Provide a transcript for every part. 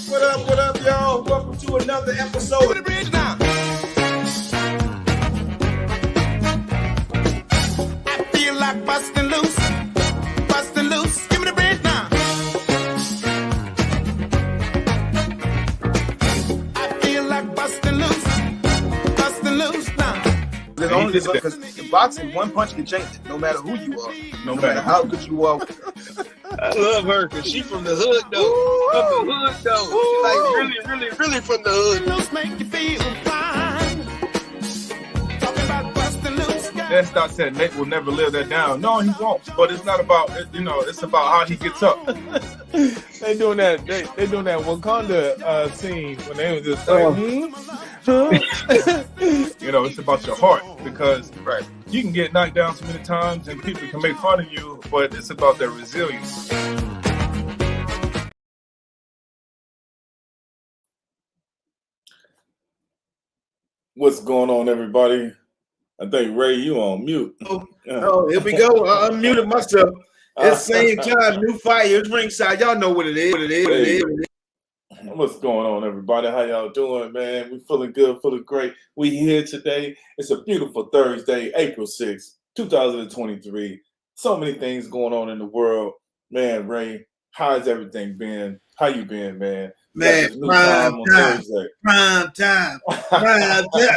What up, y'all? Welcome to another episode of the Bridge Now. I feel like busting loose. Give me the bridge now. I feel like busting loose now. There's only because in boxing, one punch can change it, no matter who you are, no matter how good you are. I love her because she from the hood though. From the hood though. She like really from the hood. Make you feel fine. Talking about busting loose. That Stott said Nate will never live that down. No, he won't. But it's not about it's about how he gets up. They doing that. They doing that Wakanda scene when they was just like, It's about your heart because you can get knocked down so many times and people can make fun of you, but it's about their resilience. What's going on, everybody? I think Ray, you on mute. Oh, here we go. I unmuted myself. At the same time, new fire, it's Ringside. Y'all know what it is. What's going on, everybody? How y'all doing, man? We feeling good, feeling great. We here today. It's a beautiful Thursday, April 6th, 2023. So many things going on in the world. Man, Ray, how's everything been? How you been, man? Man, prime time.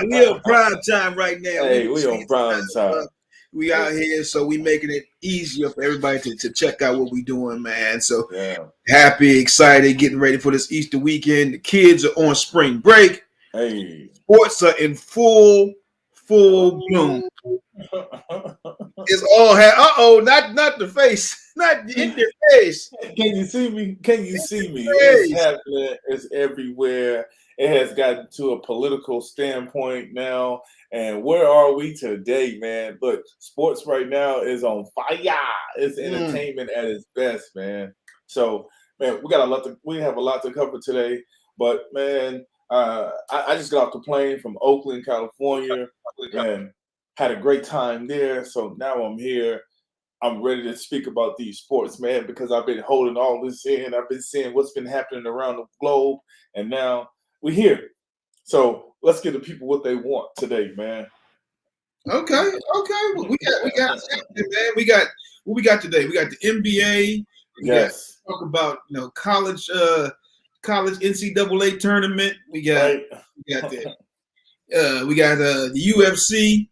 We on prime time right now. Hey, we on prime time. We out here, so we making it easier for everybody to check out what we doing, man. So happy, excited, getting ready for this Easter weekend. The kids are on spring break. Hey, sports are in full bloom. It's all not the face, not in their face. Can you see me? It's happening. It's everywhere. It has gotten to a political standpoint now. And where are we today, man? Look, sports right now is on fire. It's entertainment at its best, man. So, man, we have a lot to cover today. But, man, I just got off the plane from Oakland, California, and had a great time there. So now I'm here. I'm ready to speak about these sports, man, because I've been holding all this in. I've been seeing what's been happening around the globe, and now we're here. So let's give the people what they want today, man. Okay. Well, we got man. We got what we got today. We got the NBA. Talk about college NCAA tournament. We got that. We got the UFC.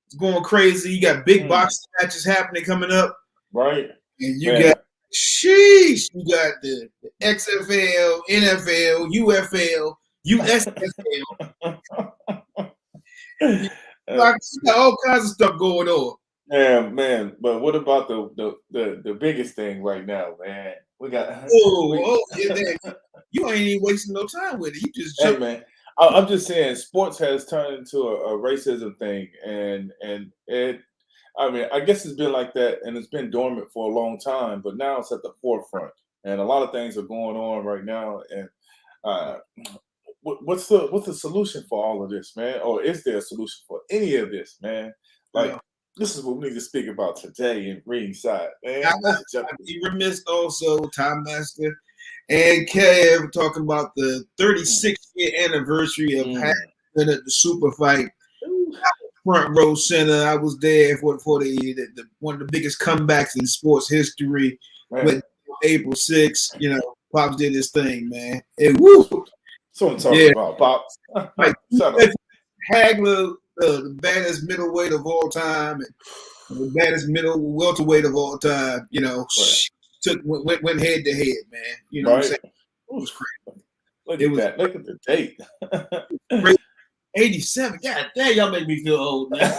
It's going crazy. You got big boxing matches happening coming up. Right. And you got you got the XFL, NFL, UFL, USFL. You got all kinds of stuff going on. Man. But what about the biggest thing right now, man? We got you ain't even wasting no time with it. You just jump. Hey, man. I'm just saying, sports has turned into a racism thing, and I guess it's been like that, and it's been dormant for a long time, but now it's at the forefront, and a lot of things are going on right now. And what's the solution for all of this, man? Or is there a solution for any of this, man? This is what we need to speak about today in Ringside, man. I'd be remiss also, Time Master and Kev talking about the 36th year anniversary of having been at the super fight. Front row center. I was there for the one of the biggest comebacks in sports history. With April 6th, Pops did his thing, man. And woo! So I'm talking about Pops. Hagler, the baddest middleweight of all time, and the baddest welterweight of all time. Went head to head, man. You know what I'm saying? It was crazy. Look at the date. 87. God damn, y'all make me feel old, man.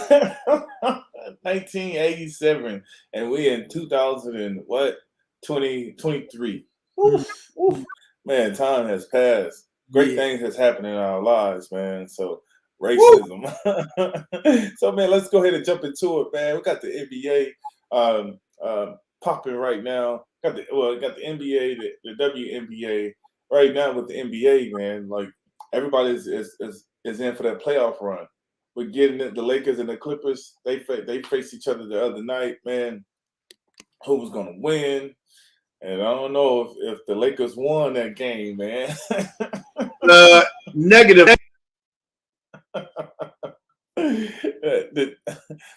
1987, and we in 2023. Oof. Man, time has passed. Great things has happened in our lives, man. So racism. So, man, let's go ahead and jump into it, man. We got the NBA popping right now. Got the NBA, the WNBA right now with the NBA, man. Like everybody is in for that playoff run. We're getting it. The Lakers and the Clippers. They faced each other the other night, man. Who was gonna win? And I don't know if the Lakers won that game, man. Negative. the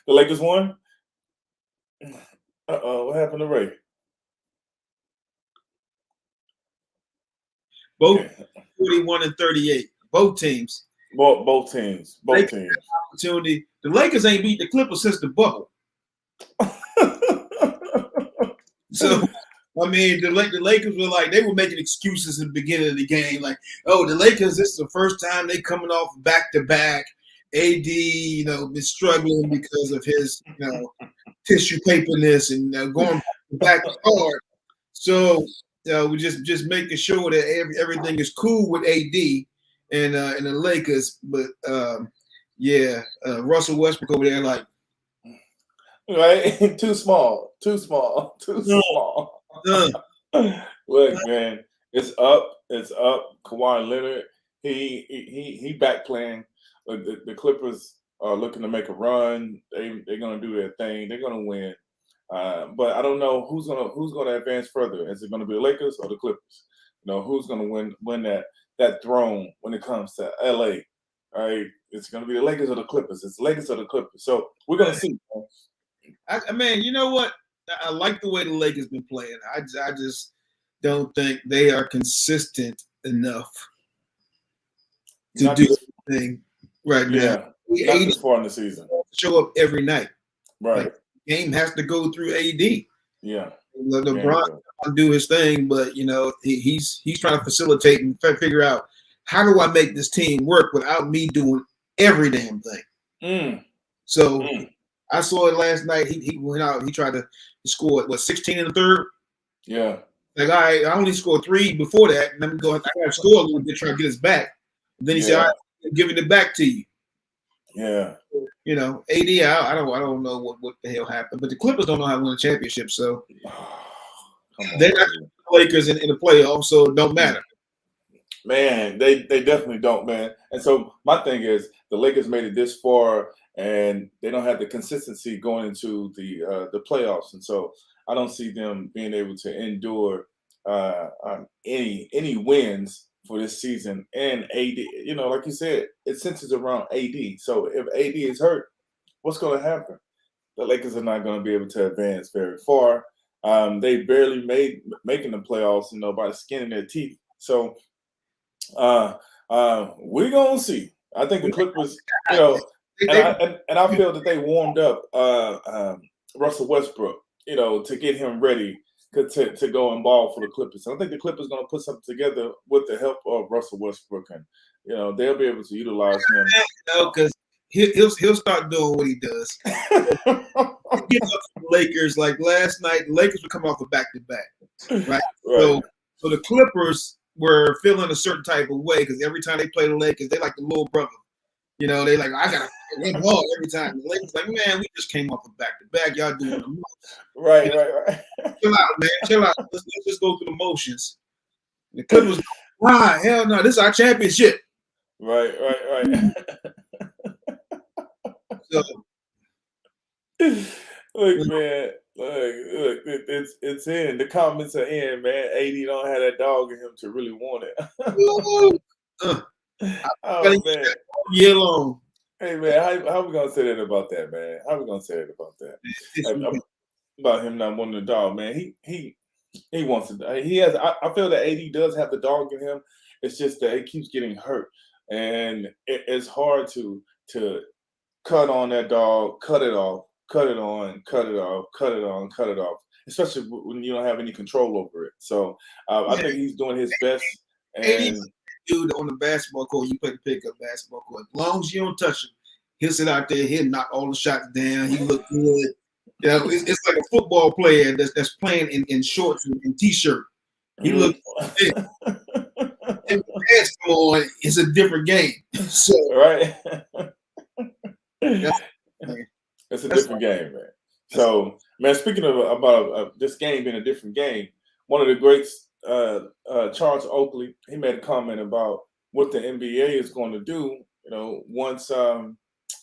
Lakers won? Uh-oh, what happened to Ray? Both 41 and 38. Both teams. Both teams. Both teams. Opportunity. The Lakers ain't beat the Clippers since the bubble. So, I mean, the Lakers were like, they were making excuses at the beginning of the game. Like, oh, the Lakers, this is the first time they coming off back-to-back. AD, been struggling because of his, tissue paperness and going back hard. So, we just making sure that everything is cool with AD and the Lakers. But, Russell Westbrook over there like, right? Too small. Look, man, it's up. Kawhi Leonard, he back playing. The Clippers are looking to make a run. They're gonna do their thing. They're gonna win. But I don't know who's gonna advance further. Is it gonna be the Lakers or the Clippers? Who's gonna win that throne when it comes to LA? Right? It's gonna be the Lakers or the Clippers. It's the Lakers or the Clippers. So we're gonna see. I mean, you know what? I like the way the Lakers been playing. I just don't think they are consistent enough to do anything right now. Not this far in the season. Show up every night. Right. Like, game has to go through AD. Yeah. LeBron do his thing, but he's trying to facilitate and figure out how do I make this team work without me doing every damn thing. So I saw it last night. He went out. He tried to score 16 in the third. Yeah. Like, all right, I only scored 3 before that. Let me go. I got to score a little bit, try to get us back. And then he said, all right, I'm giving it back to you. Yeah. AD, I don't know what the hell happened, but the Clippers don't know how to win a championship, so they're not the Lakers in the playoffs, so it don't matter. Man, they definitely don't, man. And so my thing is, the Lakers made it this far, and they don't have the consistency going into the playoffs, and so I don't see them being able to endure any wins for this season. And AD, like you said, it centers around AD. So if AD is hurt, what's going to happen? The Lakers are not going to be able to advance very far. They barely making the playoffs, by the skin of their teeth. So we're going to see. I think the Clippers, and I feel that they warmed up Russell Westbrook, to get him ready to go and ball for the Clippers. I think the Clippers going to put something together with the help of Russell Westbrook, and they'll be able to utilize him. Because he'll start doing what he does. Get up for the Lakers like last night. The Lakers were coming off a back-to-back, right? So the Clippers were feeling a certain type of way because every time they play the Lakers, they like the little brother. They like, I gotta win ball every time. The Lakers like, man, we just came off a back-to-back. Y'all doing the most. Right. Chill out, man. Chill out. Let's just go through the motions. The Clippers, why? Hell no, this is our championship. Right. So, look, man. Look, it's in. The comments are in, man. AD don't have that dog in him to really want it. Oh, man. Year long. Hey, man, how we gonna say that about that, man? How we gonna say it about that? About him not wanting the dog, man. He wants it. He has. I feel that AD does have the dog in him. It's just that he keeps getting hurt, and it's hard to cut on that dog, cut it off, cut it on, cut it off, cut it on, cut it off. Especially when you don't have any control over it. So I think he's doing his best. And dude on the basketball court, you play the pickup basketball court. As long as you don't touch him, he'll sit out there. He'll knock all the shots down. He look good. It's like a football player that's playing in shorts and t-shirt. He looks big. And basketball is a different game. So right. It's a different game, man. So, man, speaking of about this game being a different game, one of the greats, Charles Oakley, he made a comment about what the NBA is going to do, once the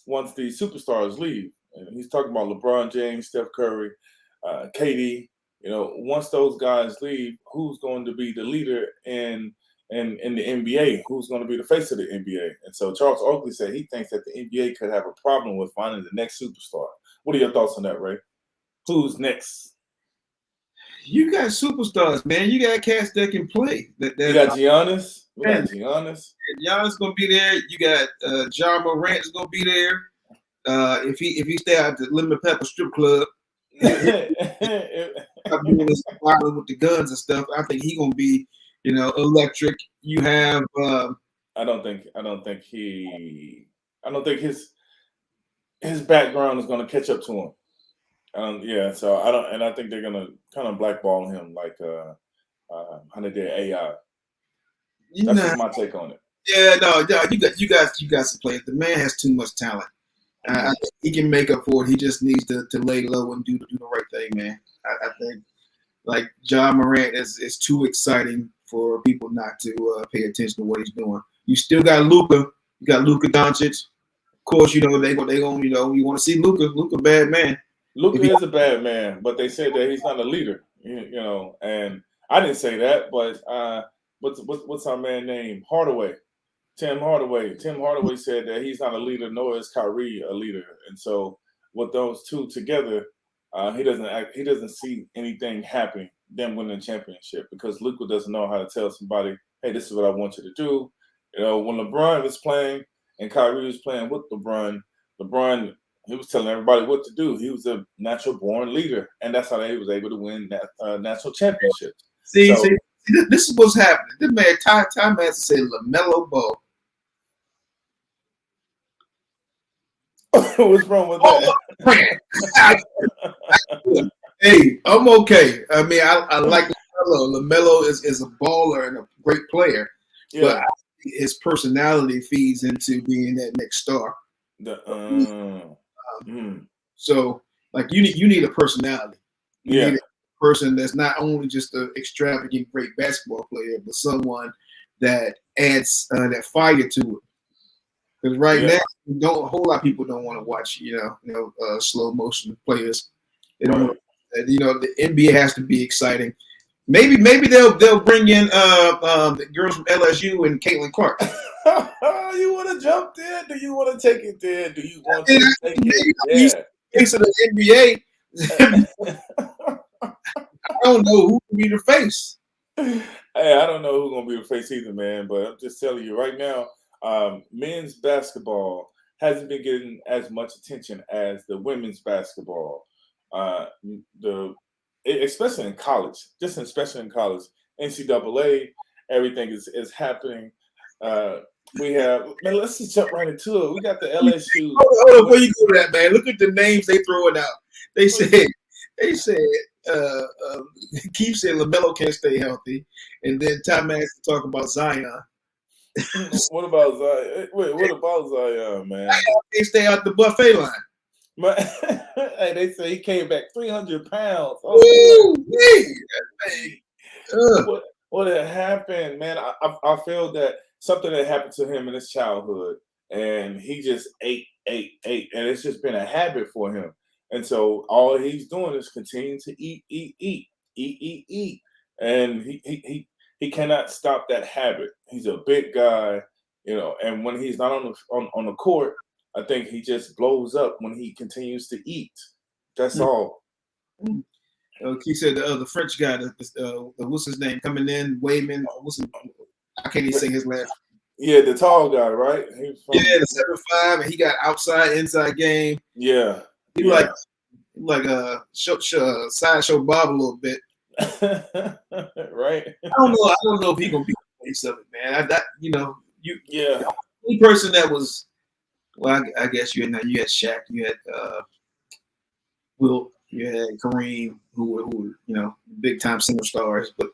superstars leave. And he's talking about LeBron James, Steph Curry, KD, once those guys leave, who's going to be the leader in the NBA? Who's going to be the face of the NBA? And so Charles Oakley said he thinks that the NBA could have a problem with finding the next superstar. What are your thoughts on that, Ray? Who's next? You got superstars, man. You got cats that can play. You got Giannis. Giannis gonna be there. You got John Morant is gonna be there. If he stay out the Lemon Pepper strip club, doing this violent with the guns and stuff, I think he gonna be, electric. You have. I don't think his background is gonna catch up to him. So I don't, and I think they're gonna kind of blackball him like how they did AI. That's just my take on it. Yeah, no, you got some players. The man has too much talent. I think he can make up for it. He just needs to lay low and do the right thing, man. I think like John Morant is too exciting for people not to pay attention to what he's doing. You still got Luka. You got Luka Doncic. Of course, they gonna you want to see Luka. Luka, bad man. Luka is a bad man, but they said that he's not a leader, and I didn't say that, but what's our man named Hardaway? Tim Hardaway. Tim Hardaway said that he's not a leader, nor is Kyrie a leader. And so with those two together, he doesn't see anything happening, them winning a championship, because Luka doesn't know how to tell somebody, hey, this is what I want you to do. When LeBron was playing and Kyrie was playing with LeBron, he was telling everybody what to do. He was a natural born leader, and that's how they was able to win that national championship. See, this is what's happening. This man, Ty Master said LaMelo Ball. What's wrong with that? Hey, I'm okay. I mean, I like LaMelo. LaMelo is a baller and a great player, but his personality feeds into being that next star. So, like, you need a personality. You need a person that's not only just an extravagant, great basketball player, but someone that adds that fire to it. Because now, a whole lot of people don't want to watch, slow motion players. They don't. The NBA has to be exciting. Maybe they'll bring in the girls from LSU and Caitlin Clark. You want to jump there? Do you want to take it there? Do you want to take it there? Face of the NBA. I don't know who can be the face. Hey, I don't know who's gonna be the face either, man. But I'm just telling you right now, men's basketball hasn't been getting as much attention as the women's basketball. Especially in college, especially in college, NCAA, everything is happening. We have, man, let's just jump right into it. We got the LSU. Hold on, before you go to that, man, look at the names they throwing out. They said Keith said LaMelo can't stay healthy, and then Tom asked to talk about Zion. What about Zion? Wait, what about Zion, man? They stay out the buffet line. Hey, they say he came back 300 pounds. Oh, what had happened, man? I feel that something that happened to him in his childhood, and he just ate, and it's just been a habit for him. And so all he's doing is continuing to eat, and he cannot stop that habit. He's a big guy, and when he's not on the court, I think he just blows up when he continues to eat. That's all. He said the French guy, what's his name, coming in, Wayman. I can't even say his last. Yeah, the tall guy, right? The 7'5", and he got outside, inside game. Yeah, he like a sideshow Bob a little bit. Right. I don't know if he's gonna be the face of it, man. The only person that was. Well, I guess you had Shaq, you had Wilt, you had Kareem, who were big time single stars. But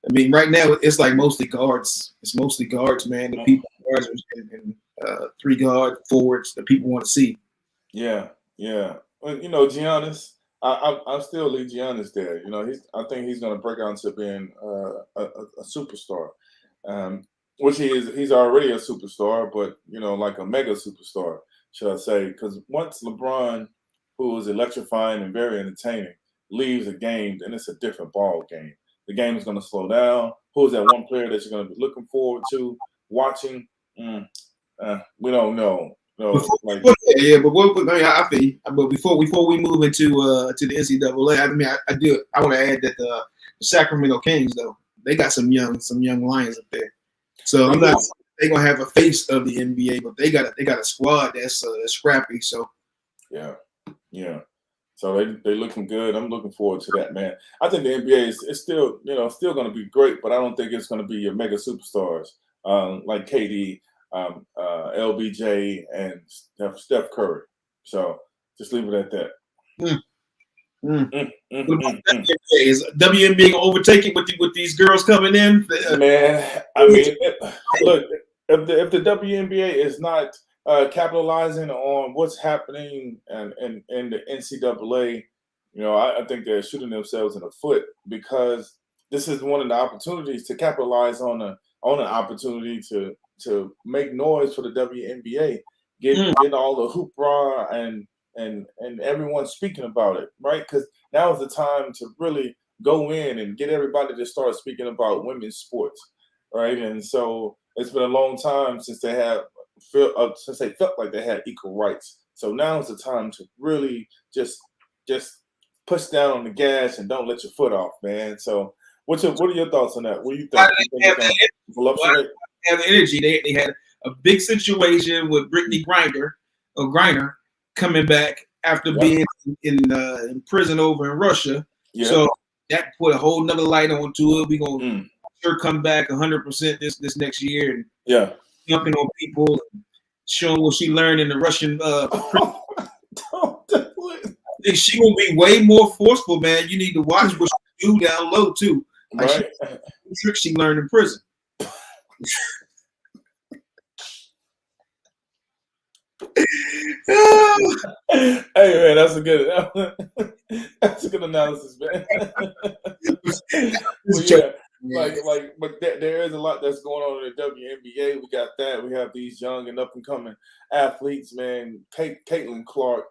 I mean, right now it's like mostly guards. It's mostly guards, man. The people guards and 3 guard forwards that people want to see. Yeah. Well, Giannis, I still leave Giannis there. I think he's going to break out into being a superstar. Which he is. He's already a superstar, but like a mega superstar, should I say? Because once LeBron, who was electrifying and very entertaining, leaves a game, then it's a different ball game. The game is going to slow down. Who's that one player that you're going to be looking forward to watching? We don't know. No, like, yeah, but I feel. But before we move into to the NCAA, I mean, I want to add that the Sacramento Kings, though, they got some young lions up there. So I'm not they're gonna have a face of the NBA, but they got a squad that's scrappy. So yeah. So they looking good. I'm looking forward to that, man. I think the NBA is still still going to be great, but I don't think it's going to be your mega superstars like KD, LBJ, and Steph Curry. So just leave it at that. Is WNBA gonna overtake it with these girls coming in? Man, I mean, look, if the WNBA is not capitalizing on what's happening in the NCAA, I think they're shooting themselves in the foot, because this is one of the opportunities to capitalize on an opportunity to make noise for the WNBA, get all the hoopla and everyone speaking about it, right? Because now is the time to really go in and get everybody to start speaking about women's sports, right? And so it's been a long time since they felt like they had equal rights. So now is the time to really just push down on the gas and don't let your foot off, man. So what are your thoughts on that? What do you think? Have energy. They had a big situation with Brittany Griner coming back after being in prison over in Russia. Yeah. So that put a whole nother light onto it. We're gonna sure come back 100% this next year and jumping on people, showing what she learned in the Russian she gonna be way more forceful, man. You need to watch what she do down low too. Like right. Tricks she learned in prison. Hey man, that's a good analysis, man. But there is a lot that's going on in the WNBA. We got that. We have these young and up and coming athletes, man. Caitlin Clark,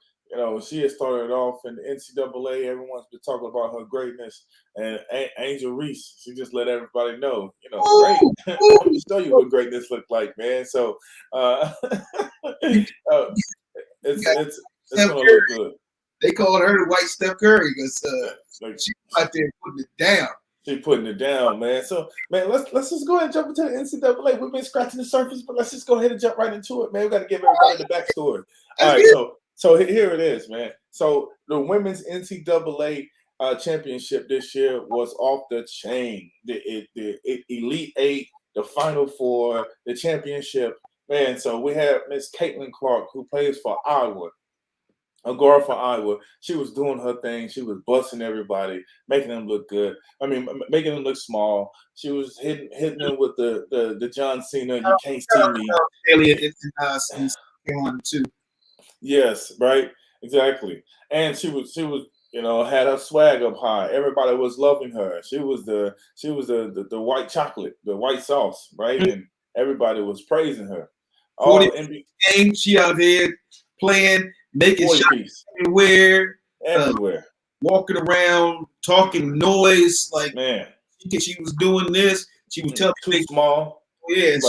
she has started off in the NCAA. Everyone's been talking about her greatness. And Angel Reese, she just let everybody know, great. Let me show you what greatness looked like, man. So it's going to look good. They called her the white Steph Curry because she's out there putting it down. She's putting it down, man. So, man, let's just go ahead and jump into the NCAA. We've been scratching the surface, but let's just go ahead and jump right into it, man. We got to give everybody the backstory. All right, so here it is, man. So the women's NCAA championship this year was off the chain. The Elite Eight, the Final Four, the championship, man. So we have Miss Caitlin Clark, who plays for Iowa. A guard for Iowa. She was doing her thing. She was busting everybody, making them look good. I mean, making them look small. She was hitting them with the John Cena. You can't see me. Elliott too. Yes, right, exactly. And she was had her swag up high. Everybody was loving her. She was the white chocolate, the white sauce, right? And everybody was praising her. 40 games, she out there playing, making shots everywhere, walking around, talking noise. Like, man, she was doing this. She was telling too small. Yeah, and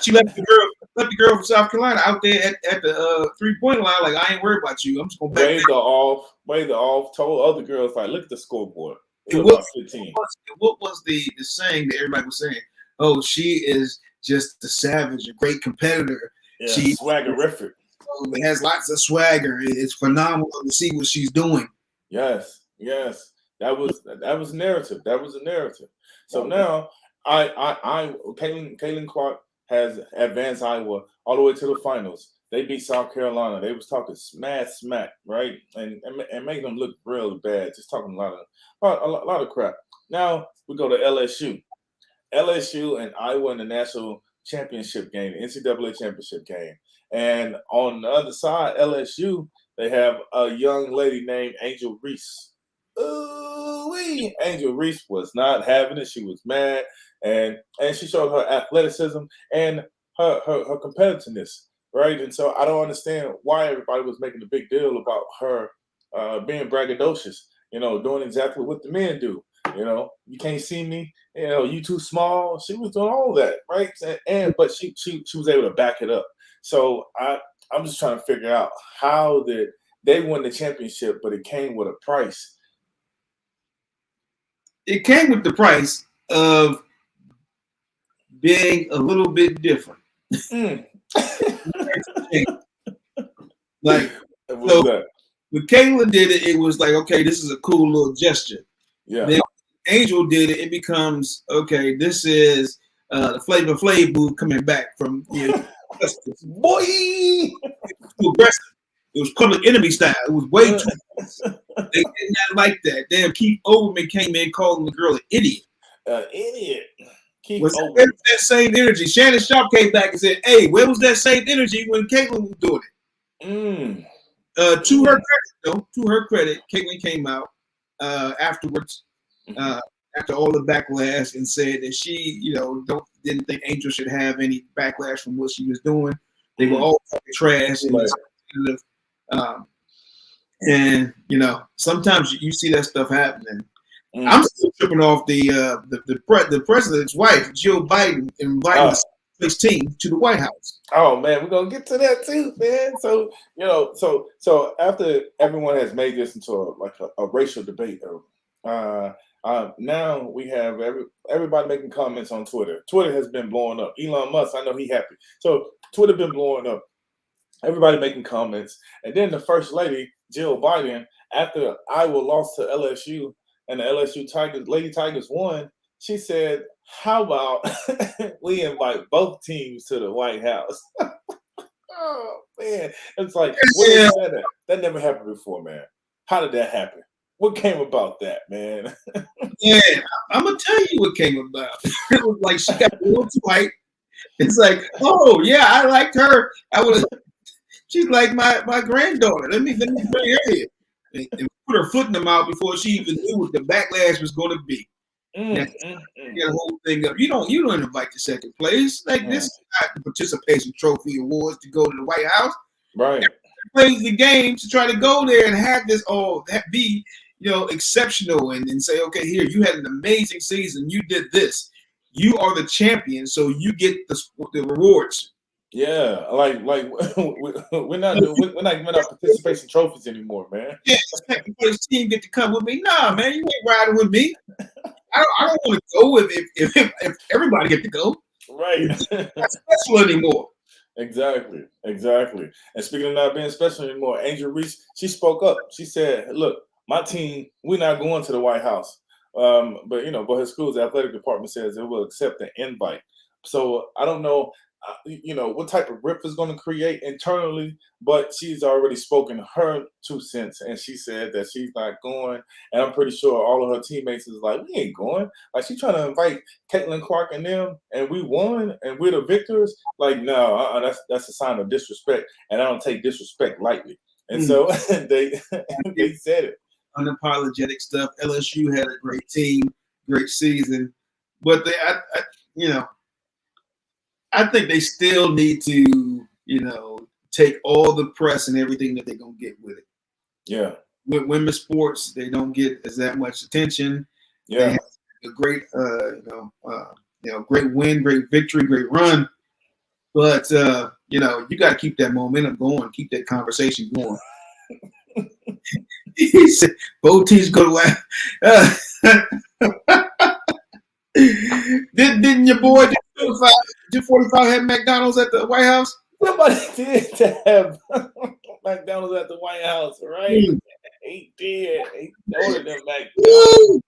she left the girl from South Carolina out there at the 3-point line. Like, I ain't worried about you. I'm just gonna wave the off. Told other girls, like, look at the scoreboard. It was 15. What was the saying that everybody was saying? Oh, she is just a savage, a great competitor. Yeah, she's swaggerific. It has lots of swagger. It's phenomenal to see what she's doing. Yes. That was narrative. That was a narrative. So now Caitlin Clark has advanced Iowa all the way to the finals. They beat South Carolina. They was talking smack, right? And making them look really bad. Just talking a lot of crap. Now we go to LSU. LSU and Iowa in the national championship game, NCAA championship game. And on the other side, LSU, they have a young lady named Angel Reese. Angel Reese was not having it. She was mad, and she showed her athleticism and her competitiveness, right? And so I don't understand why everybody was making a big deal about her being braggadocious. doing exactly what the men do. You can't see me. You too small. She was doing all that, right? But she was able to back it up. So I'm just trying to figure out how did they win the championship, but it came with a price. It came with the price of being a little bit different. Like, so that? when Caitlyn did it, it was like, okay, this is a cool little gesture. Yeah. Then Angel did it, it becomes, okay, this is the Flavor Flav move coming back from boy. Too aggressive. It was Public Enemy style. It was way too. They did not like that. Damn, Keith Olbermann came in calling the girl an idiot. Idiot. Was that same energy? Shannon Sharp came back and said, "Hey, where was that same energy when Caitlyn was doing it?" To her credit, though, to her credit, Caitlyn came out afterwards, after all the backlash, and said that she, didn't think Angel should have any backlash from what she was doing. They were all trash and sometimes you see that stuff happening. I'm still tripping off the president's wife, Jill Biden, inviting the team to the White House. Oh man, we're gonna get to that too, man. So so after everyone has made this into a racial debate, now we have everybody making comments on Twitter. Twitter has been blowing up. Elon Musk, I know he happy. So Twitter been blowing up. Everybody making comments, and then the First Lady Jill Biden, after Iowa lost to LSU and the LSU Lady Tigers won, she said, "How about we invite both teams to the White House?" Oh man, it's like that never happened before, man. How did that happen? What came about that, man? Yeah, I'm gonna tell you what came about. It was like she got a little too white. It's like, oh yeah, I liked her. She's like my granddaughter. Let me bring her here and put her foot in the mouth before she even knew what the backlash was going to be. Get the whole thing up. You don't invite the second place. Like this is not the participation trophy awards to go to the White House. Right. Plays the game to try to go there and have this that be exceptional and say, okay, here you had an amazing season. You did this. You are the champion, so you get the rewards. Yeah, like we're not giving out participation trophies anymore, man. Yeah, second place team get to come with me. Nah, man, you ain't riding with me. I don't want to go if everybody get to go. Right. It's not special anymore. Exactly. And speaking of not being special anymore, Angel Reese, she spoke up. She said, "Look, my team, we're not going to the White House. But her school's athletic department says it will accept the invite. So I don't know." What type of rip is going to create internally, but she's already spoken her 2 cents, and she said that she's not going. And I'm pretty sure all of her teammates is like, we ain't going. Like, she's trying to invite Caitlin Clark and them, and we won, and we're the victors. Like, no, that's a sign of disrespect, and I don't take disrespect lightly. And so they said it. Unapologetic stuff. LSU had a great team, great season, but I think they still need to, take all the press and everything that they're gonna get with it. Yeah. With women's sports, they don't get as that much attention. Yeah. They have a great, great win, great victory, great run. But you got to keep that momentum going, keep that conversation going. He said, both teams go to Didn't your boy 245 have McDonald's at the White House? Somebody did have McDonald's at the White House, right? He did. He ordered them McDonald's.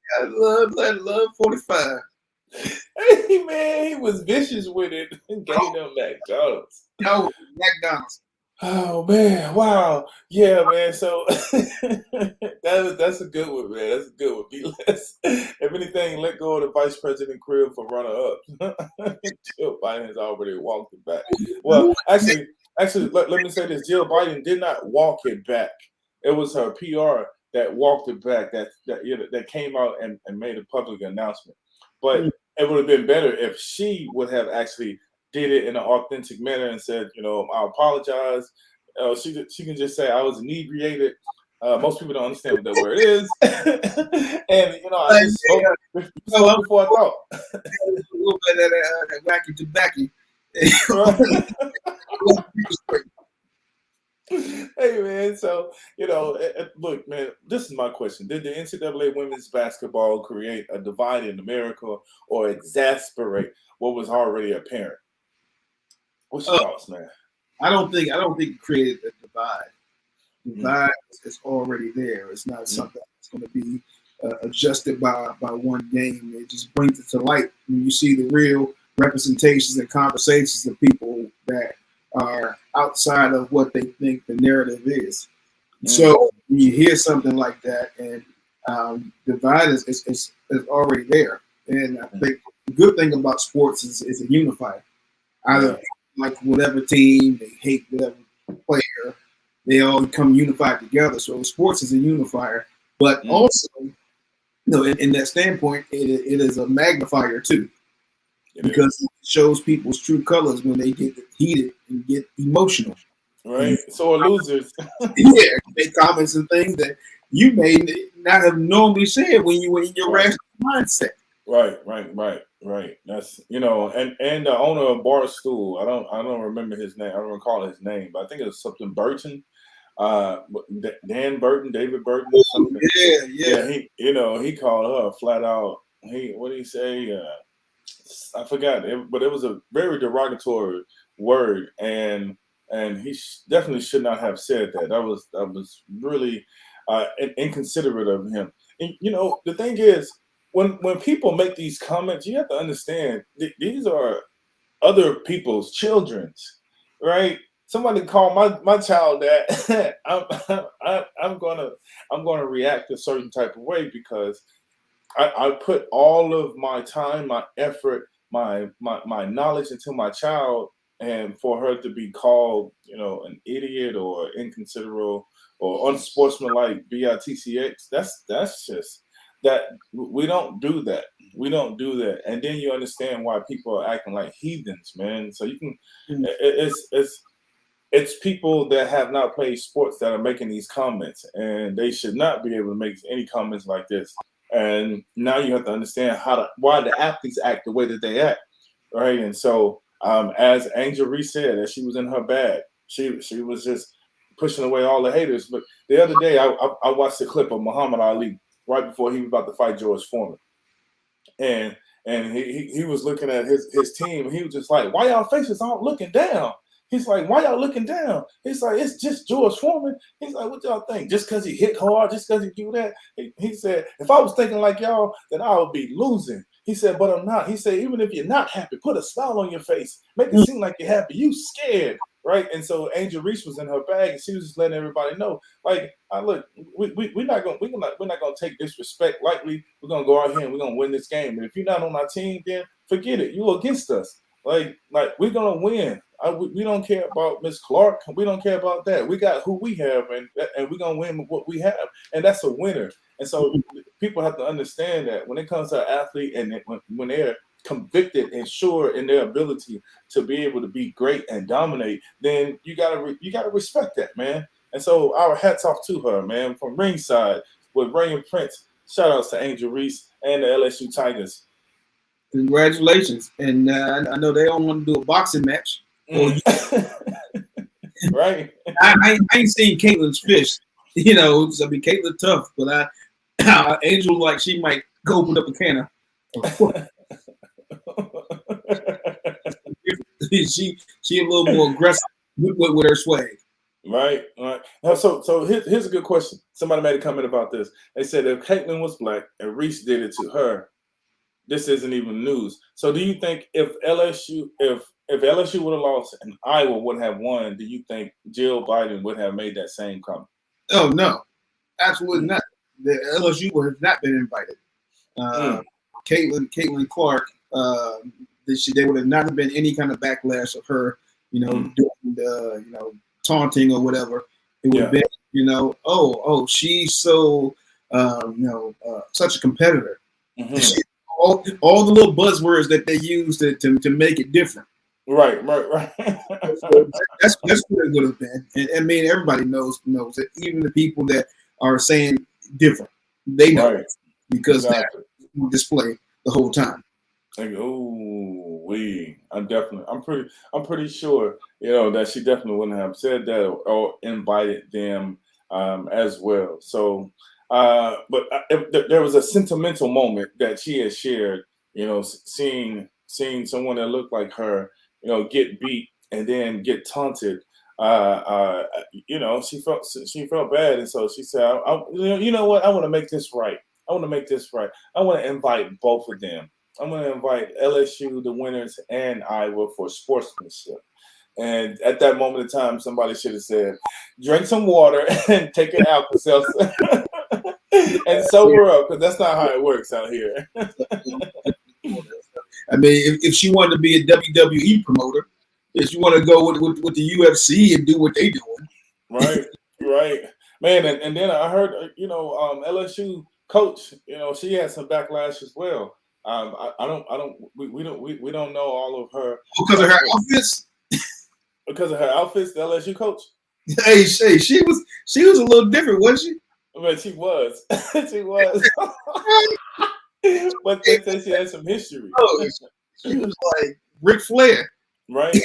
I love 45. Hey man, he was vicious with it and gave them McDonald's. No, McDonald's. Oh man, wow. Yeah, man. So that's a good one, man. That's a good one. Be less. If anything, let go of the vice president crib for runner up. Jill Biden has already walked it back. Well, actually, let me say this. Jill Biden did not walk it back. It was her PR that walked it back, that came out and made a public announcement. But it would have been better if she would have actually did it in an authentic manner and said, I apologize. She can just say I was inebriated. Most people don't understand what that word is, and I just spoke before I thought. A little bit of that wacky tobacco. Hey man, so look, man, this is my question: did the NCAA women's basketball create a divide in America or exasperate what was already apparent? What's your thoughts, man? I don't think it created a divide. Divide is already there. It's not something that's going to be adjusted by one game. It just brings it to light when you see the real representations and conversations of people that are outside of what they think the narrative is. So when you hear something like that, and divide is already there. And I think the good thing about sports is a unifier. Either like whatever team, they hate whatever player, they all come unified together. So sports is a unifier, but also, in that standpoint, it is a magnifier too, because it shows people's true colors when they get heated and get emotional. Right. So are losers. Yeah, make comments and things that you may not have normally said when you were in your rational mindset. Right. That's and the owner of Barstool, I don't remember his name. I don't recall his name, but I think it was something Burton. Dan Burton, David Burton, or something. Yeah. He called her flat out. What did he say? I forgot, but it was a very derogatory word, and he definitely should not have said that. That was really inconsiderate of him. And the thing is, when people make these comments, you have to understand these are other people's children's, right? Somebody call my child that. I'm gonna react a certain type of way because I put all of my time, my effort, my knowledge into my child, and for her to be called, an idiot or inconsiderate or unsportsmanlike, bitch, that's just that we don't do that. We don't do that, and then you understand why people are acting like heathens, man. So you can, it's people that have not played sports that are making these comments, and they should not be able to make any comments like this. And now you have to understand why the athletes act the way that they act, right? And so, as Angel Reese said, that she was in her bag, she was just pushing away all the haters. But the other day, I watched a clip of Muhammad Ali right before he was about to fight George Foreman, and he was looking at his team, and he was just like, "Why y'all faces aren't looking down?" He's like, "Why y'all looking down?" He's like, "It's just George Foreman." He's like, "What y'all think? Just because he hit hard, just because he do that?" He said, "If I was thinking like y'all, then I would be losing." He said, "But I'm not." He said, "Even if you're not happy, put a smile on your face. Make it seem like you're happy. You scared, right?" And so Angel Reese was in her bag, and she was just letting everybody know, like, look, we're not gonna take disrespect lightly. We're gonna go out here and we're gonna win this game. And if you're not on our team, then forget it. You're against us. Like we're gonna win. We don't care about Miss Clark. We don't care about that. We got who we have, and we're gonna win with what we have, and that's a winner. And so people have to understand that when it comes to an athlete, and when they're convicted and sure in their ability to be able to be great and dominate, then you gotta respect that, man. And so our hats off to her, man, from Ringside with Ray and Prince. Shout outs to Angel Reese and the LSU Tigers. Congratulations. And I know they don't want to do a boxing match. Right. I ain't seen Caitlin's fist. Caitlin tough, but Angel, like, she might go open up a can of. she a little more aggressive with her swag. Right. So here's a good question. Somebody made a comment about this. They said if Caitlin was black and Reese did it to her, this isn't even news. So do you think if LSU would have lost and Iowa would have won, do you think Jill Biden would have made that same comment? Oh no, absolutely not. The LSU would have not been invited. Caitlin Clark, there would have not been any kind of backlash of her, doing taunting or whatever. It would have been, she's so, such a competitor. Mm-hmm. All the little buzzwords that they use to make it different. Right. That's what it would have been. And I mean, everybody knows that. Even the people that are saying different. They know Right. because Exactly. they're on display the whole time. Like, I'm pretty sure, that she definitely wouldn't have said that or invited them as well. So, but there was a sentimental moment that she had shared, seeing someone that looked like her, get beat and then get taunted. She felt bad, and so she said, you know what? I want to make this right. I want to make this right. I want to invite both of them. I'm going to invite LSU, the winners, and Iowa for sportsmanship. And at that moment in time, somebody should have said, drink some water and take an Alka-Seltzer and sober up, because that's not how it works out here. I mean, if she wanted to be a WWE promoter, if you want to go with the UFC and do what they doing. Right. Man, and then I heard, LSU coach, she had some backlash as well. We don't know all of her Because of her outfits? Because of her outfits, the LSU coach? Hey, she was a little different, wasn't she? But she was. She was. But they say she had some history. Oh, she was like Ric Flair. Right?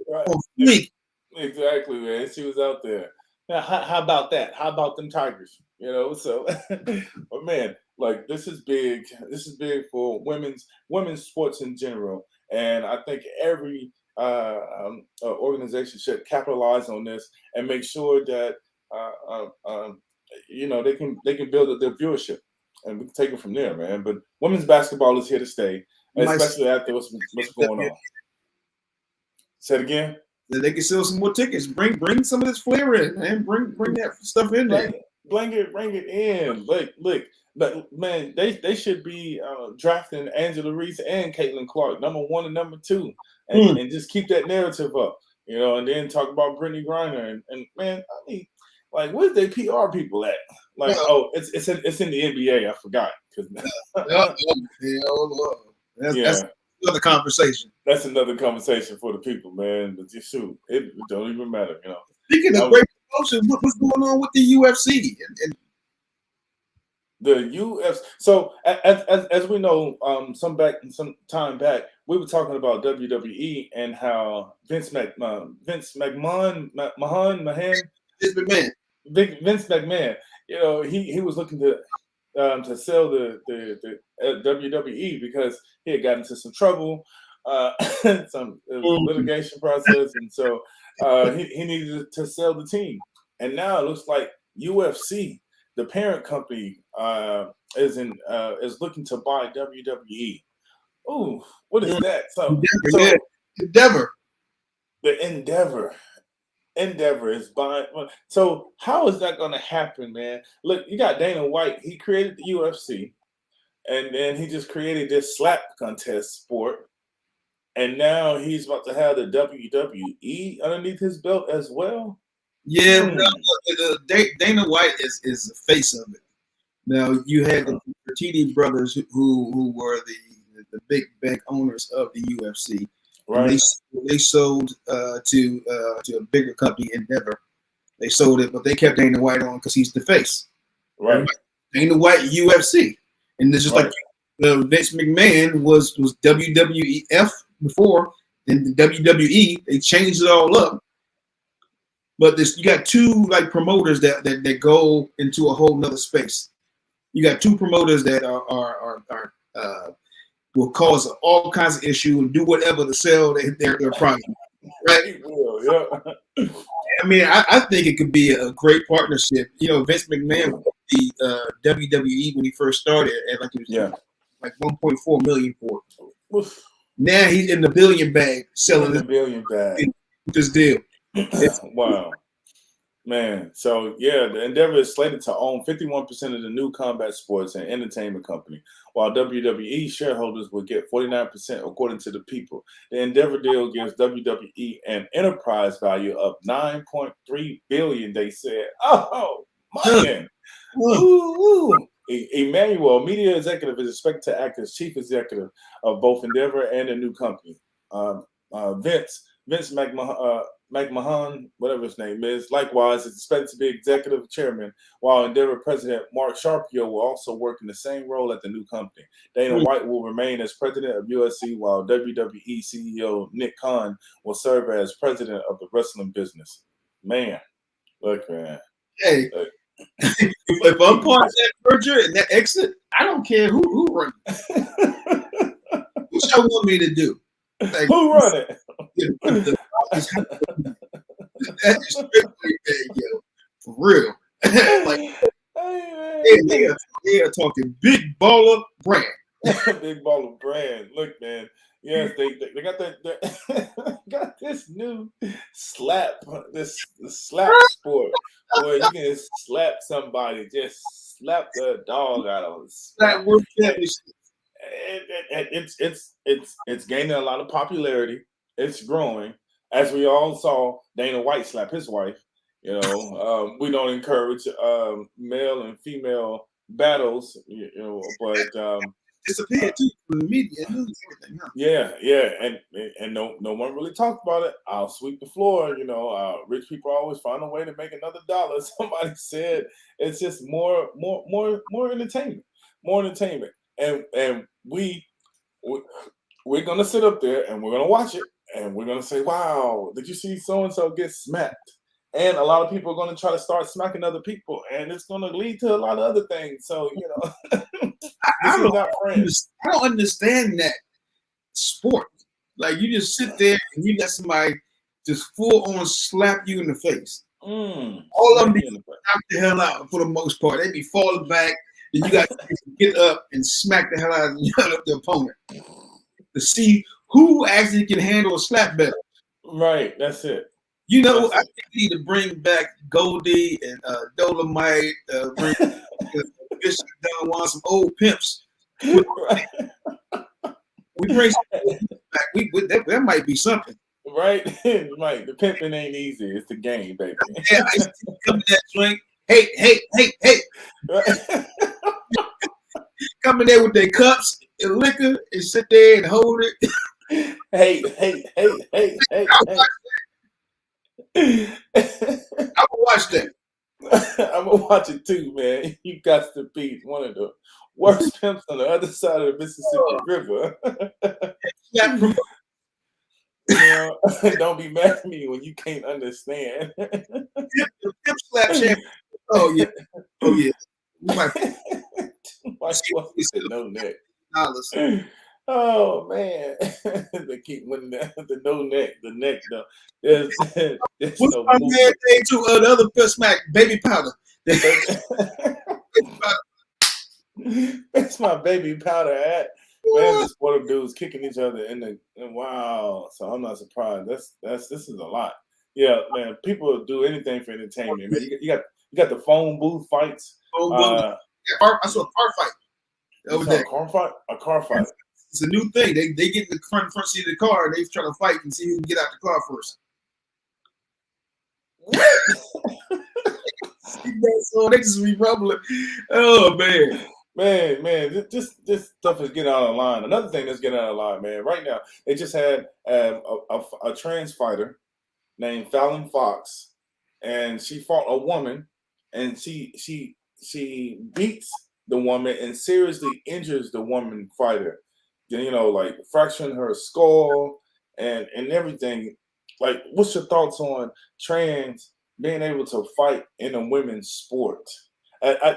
Right. Exactly, man. She was out there. Now, how about that? How about them Tigers? So, but man, like this is big. This is big for women's sports in general, and I think every organization should capitalize on this and make sure that they can build up their viewership, and we can take it from there, man. But women's basketball is here to stay, especially after what's going on. Say it again. They can sell some more tickets. Bring some of this flair in, man. Bring that stuff in there. Bring it in. Look, but man, they should be drafting Angela Reese and Caitlin Clark, number 1 and number 2, and just keep that narrative up, and then talk about Brittany Griner and man, I mean, like, where's their PR people at? Like, it's in the NBA. I forgot That's another conversation. That's another conversation for the people, man. But just shoot, it don't even matter, Speaking of great promotion, what's going on with the UFC? And the UFC. So as we know, some time back, we were talking about WWE and how Vince McMahon, Vince McMahon, he was looking to sell the WWE because he had gotten into some trouble, some litigation process, and so he needed to sell the team. And now it looks like UFC, the parent company, is looking to buy WWE. Ooh, what is that? So Endeavor. The Endeavor is buying. So how is that going to happen, man? Look, you got Dana White. He created the UFC, and then he just created this slap contest sport, and now he's about to have the WWE underneath his belt as well. Yeah, Dana White is the face of it. Now you had the TD brothers who were the big bank owners of the UFC. Right. They sold to a bigger company, Endeavor. They sold it, but they kept Dana White on because he's the face. Right. Dana White, UFC, and this is like Vince McMahon was WWF before, and the WWE. They changed it all up. But you got two like promoters that go into a whole nother space. You got two promoters that are will cause all kinds of issues and do whatever to sell their product. Right? Yeah. I mean, I think it could be a great partnership. Vince McMahon, the WWE when he first started, at like 1.4 million for it. Now he's in the billion bag selling the billion bag this deal. Wow. Man, so the Endeavor is slated to own 51% of the new combat sports and entertainment company, while WWE shareholders will get 49%, according to the People. The Endeavor deal gives WWE an enterprise value of $9.3 billion. They said, "Oh man, Emmanuel, media executive, is expected to act as chief executive of both Endeavor and the new company. Vince McMahon, whatever his name is, likewise is expected to be executive chairman, while Endeavor president Mark Sharpio will also work in the same role at the new company. Dana White will remain as president of USC, while WWE CEO Nick Khan will serve as president of the wrestling business. Man, look, man. Hey, look. if I'm part of that merger and that exit, I don't care who runs it. What y'all want me to do? Like, who run it? That is strictly yo, for real. Like, they are talking big baller brand. Big baller brand. Look, man. Yes, they got got this new slap, this slap sport where you can slap somebody, just slap the dog out of them. It's gaining a lot of popularity. It's growing, as we all saw Dana White slap his wife. You know, we don't encourage male and female battles. You know, but disappeared too from the media and news, everything. Huh? Yeah, and no one really talked about it. I'll sweep the floor. You know, rich people always find a way to make another dollar. Somebody said it's just more entertainment, and we're gonna sit up there and we're gonna watch it and we're gonna say, "Wow, did you see so and so get smacked?" And a lot of people are gonna try to start smacking other people, and it's gonna lead to a lot of other things. So you know. I don't understand that sport. Like you just sit there and you let somebody just full on slap you in the face. All of them be knocked the hell out for the most part. They be falling back, and you got to get up and smack the hell out of the opponent to see who actually can handle a slap better. Right, that's it. You know, I think we need to bring back Goldie and Dolomite, bring Bishop Don Juan, some old pimps. We bring some back. That might be something. Right? Right. The pimping ain't easy. It's the game, baby. Yeah, I used to come to that drink. Hey. Right. Come in there with their cups and liquor and sit there and hold it. Hey. I will watch that. I'm gonna watch it too, man. You got to be one of the worst pimps on the other side of the Mississippi River. You know, don't be mad at me when you can't understand. Pimp slap champion. Oh yeah. We might. No neck. Oh man, they keep winning the no neck, the neck though. There's what's no my man thing to the other fist smack? Baby powder. That's my baby powder hat. Man, this one of dudes kicking each other and wow. So I'm not surprised. This is a lot. Yeah, man. People do anything for entertainment. Man, you got the phone booth fights. I saw a car fight over there. A car fight. It's a new thing. They get in the front seat of the car and they try to fight and see who can get out the car first. So they just be rumbling. Oh man, this stuff is getting out of line. Another thing that's getting out of line, man. Right now, they just had a trans fighter named Fallon Fox, and she fought a woman, and she beats the woman and seriously injures the woman fighter. You know, like fracturing her skull and everything. Like, what's your thoughts on trans being able to fight in a women's sport?